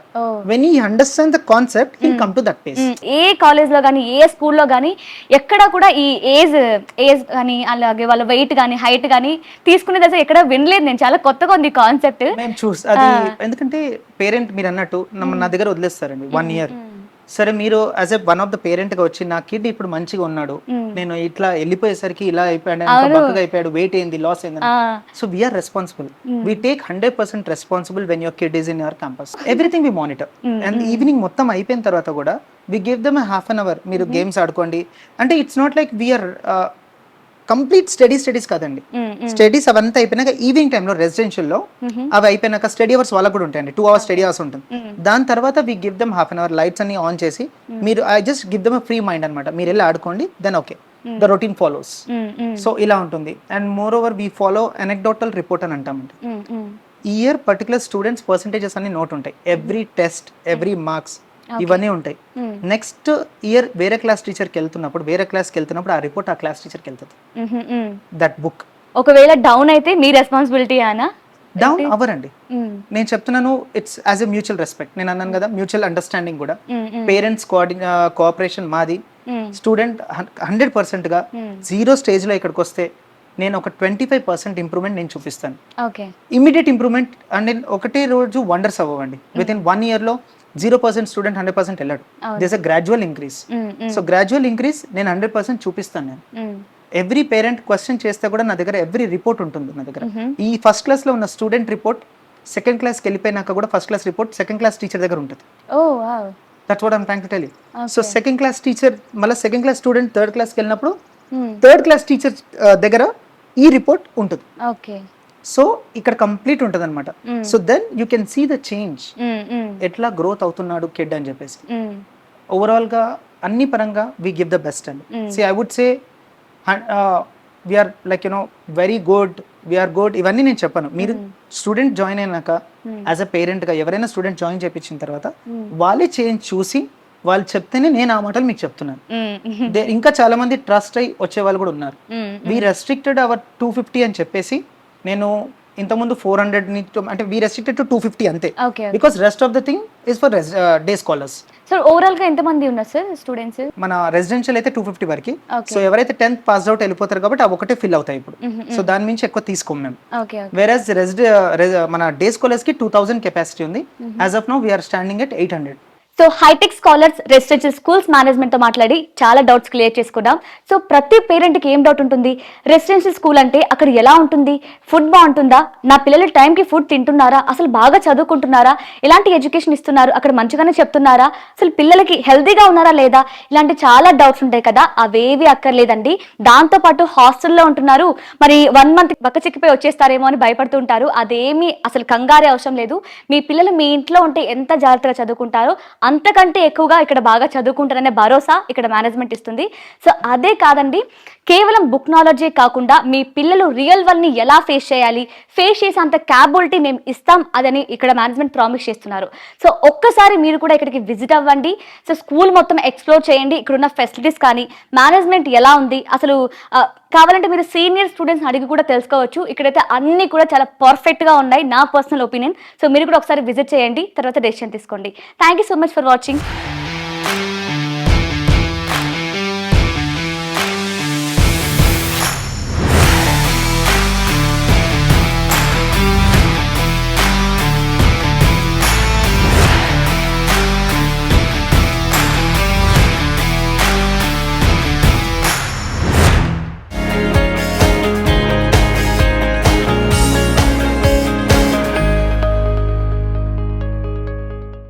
When he understand the concept he'll come to that pace. ఏ కాలేజ్ లో కానీ ఏ స్కూల్లో కానీ ఎక్కడ కూడా ఈ ఏజ్ కానీ అలాగే వాళ్ళ వెయిట్ కానీ హైట్ కానీ తీసుకునేది అసలు ఎక్కడ వినలేదు నేను. చాలా కొత్తగా ఉంది కాన్సెప్ట్. మేము అది ఎందుకంటే పేరెంట్ మీరు అన్నట్టు నా దగ్గర వదిలేస్తారండి 1 year. సరే మీరు as a one of the parent గా వచ్చి నా కిడ్ ఇప్పుడు మంచిగా ఉన్నాడు, నేను ఇట్లా వెళ్ళిపోయేసరికి ఇలా అయిపోయాడు, బక్కగా అయిపోయాడు, వెయిట్ ఏంది, లాస్ అయింది. So we are responsible, we take 100% responsible when your kid is in your campus. Everything we monitor. And evening మొత్తం అయిపోయిన తర్వాత కూడా we give them half an hour, మీరు గేమ్స్ ఆడుకోండి అంటే. It's not like we are complete studies కాదండి. Studies అవంతా అయిపోయినాక ఈవినింగ్ టైంలో రెసిడెన్షియల్లో అవి అయిపోయినాక స్టడీ అవర్స్ వాళ్ళకు కూడా ఉంటాయండి. 2 hours స్టడీ అవర్స్ ఉంటుంది. దాని తర్వాత we give them half an hour, lights అన్ని ఆన్ చేసి మీరు I just give them free mind అనమాట. మీరు వెళ్ళి ఆడుకోండి, then okay the routine follows. So ఇలా ఉంటుంది. And moreover we follow anecdotal report అని అంటామండి. ఈ ఇయర్ పర్టికులర్ స్టూడెంట్స్ పర్సెంటేజెస్ అన్ని నోట్ ఉంటాయి, ఎవ్రీ టెస్ట్, ఎవ్రీ మార్క్స్ ఇవన్నీ ఉంటాయి. నెక్స్ట్ ఇయర్ వేరే క్లాస్ టీచర్కి వెళ్తున్నప్పుడు ఆ రిపోర్ట్ ఆ క్లాస్ టీచర్కి వెళ్తుంది. దట్ బుక్ ఒకవేళ డౌన్ అయితే మీ రెస్పాన్సిబిలిటీ అనా? డౌన్ అవ్వరండి, నేను చెప్తున్నాను. It's as a mutual respect. నేను అన్నాను కదా, మ్యూచువల్ అండర్స్టాండింగ్ కూడా. పేరెంట్స్ కోఆపరేషన్ మాది. స్టూడెంట్ 100% గా 0 స్టేజ్ లో ఇక్కడికి వస్తే నేను ఒక 25% ఇంప్రూవ్మెంట్ నేను చూపిస్తాను. ఇమీడియట్ ఇంప్రూవ్మెంట్ అండ్ ఒకటే రోజు వండర్స్ అవ్వండి. విత్ ఇన్ 1 year లో 0% స్టూడెంట్ 100% వెళ్ళాడు. This a gradual increase. So gradual increase నేను 100% చూపిస్తాను. నేను ఎవ్రీ పేరెంట్ క్వశ్చన్ చేస్తే కూడా నా దగ్గర ఎవ్రీ రిపోర్ట్ ఉంటుంది. నా దగ్గర ఈ ఫస్ట్ క్లాస్ లో ఉన్న స్టూడెంట్ రిపోర్ట్ సెకండ్ క్లాస్కి వెళ్ళిపోయినాక కూడా first class report second class teacher దగ్గర ఉంటుంది. That's what I'm trying to tell you. So second class teacher మళ్ళీ సెకండ్ క్లాస్ స్టూడెంట్ థర్డ్ క్లాస్కి వెళ్ళినప్పుడు థర్డ్ క్లాస్ టీచర్ దగ్గర ఈ రిపోర్ట్ ఉంటుంది. సో ఇక్కడ కంప్లీట్ ఉంటుంది అనమాట. So then you can see the change, ఎట్లా గ్రోత్ అవుతున్నాడు కిడ్ అని చెప్పేసి. ఓవరాల్ గా అన్ని పరంగా వీ గివ్ ద బెస్ట్ అండి. See I would say we are like very good, we are good ఇవన్నీ నేను చెప్పను. మీరు స్టూడెంట్ జాయిన్ అయినాక యాజ్ అ పేరెంట్ గా ఎవరైనా స్టూడెంట్ జాయిన్ చేయించిన తర్వాత వాళ్ళే చేంజ్ చూసి వాళ్ళు చెప్తేనే నేను ఆ మాటలు మీకు చెప్తున్నాను. ఇంకా చాలా మంది ట్రస్ట్ అయ్యి వచ్చే వాళ్ళు కూడా ఉన్నారు. వీ రెస్ట్రిక్టెడ్ అవర్ 250 అని చెప్పేసి నేను ఇంతకుముందు 400 అంటే వీ రెస్ట్రిక్టెడ్ టు 250 అంతే. Because rest of the thing is for day scholars. So overall గా ఎంత మంది ఉన్నారు సార్ స్టూడెంట్స్? మన రెసిడెన్షియల్ అయితే 250 వరకు. సో ఎవరైతే 10th పాస్ అవుట్ వెళ్ళిపోతారు కాబట్టి అవి ఒకటే ఫిల్ అవుతాయి ఇప్పుడు. సో దాని నుంచి ఎక్కువ తీసుకోం మేము. వేరస్ మన డే స్కాలర్స్ కి 2000 కెపాసిటీ ఉంది. As of now we're standing at 800. So Hitech Scholars residential schools మేనేజ్మెంట్తో మాట్లాడి చాలా డౌట్స్ క్లియర్ చేసుకున్నాం. సో ప్రతి పేరెంట్కి ఏం డౌట్ ఉంటుంది, రెసిడెన్షియల్ స్కూల్ అంటే అక్కడ ఎలా ఉంటుంది, ఫుడ్ బాగుంటుందా, నా పిల్లలు టైంకి ఫుడ్ తింటున్నారా, అసలు బాగా చదువుకుంటున్నారా, ఎలాంటి ఎడ్యుకేషన్ ఇస్తున్నారు, అక్కడ మంచిగానే చెప్తున్నారా, అసలు పిల్లలకి హెల్తీగా ఉన్నారా లేదా, ఇలాంటి చాలా డౌట్స్ ఉంటాయి కదా, అవేవి అక్కర్లేదండి. దాంతోపాటు హాస్టల్లో ఉంటున్నారు, మరి 1 month పక్క చిక్కిపోయి వచ్చేస్తారేమో అని భయపడుతూ ఉంటారు. అదేమీ అసలు కంగారే అవసరం లేదు. మీ పిల్లలు మీ ఇంట్లో ఉంటే ఎంత జాగ్రత్తగా చదువుకుంటారో అంతకంటే ఎక్కువగా ఇక్కడ బాగా చదువుకుంటారనే భరోసా ఇక్కడ మేనేజ్మెంట్ ఇస్తుంది. సో అదే కాదండి, కేవలం బుక్ నాలెడ్జే కాకుండా మీ పిల్లలు రియల్ వరల్డ్ని ఎలా ఫేస్ చేయాలి, ఫేస్ చేసే అంత క్యాపబిలిటీ మేము ఇస్తాం అదని ఇక్కడ మేనేజ్మెంట్ ప్రామిస్ చేస్తున్నారు. సో ఒక్కసారి మీరు కూడా ఇక్కడికి విజిట్ అవ్వండి. సో స్కూల్ మొత్తం ఎక్స్ప్లోర్ చేయండి, ఇక్కడున్న ఫెసిలిటీస్ కానీ మేనేజ్మెంట్ ఎలా ఉంది, అసలు కావాలంటే మీరు సీనియర్ స్టూడెంట్స్ అడిగి కూడా తెలుసుకోవచ్చు. ఇక్కడైతే అన్ని కూడా చాలా పర్ఫెక్ట్గా ఉన్నాయి, నా పర్సనల్ ఒపీనియన్. సో మీరు కూడా ఒకసారి విజిట్ చేయండి, తర్వాత డెసిషన్ తీసుకోండి. Thank you so much for watching.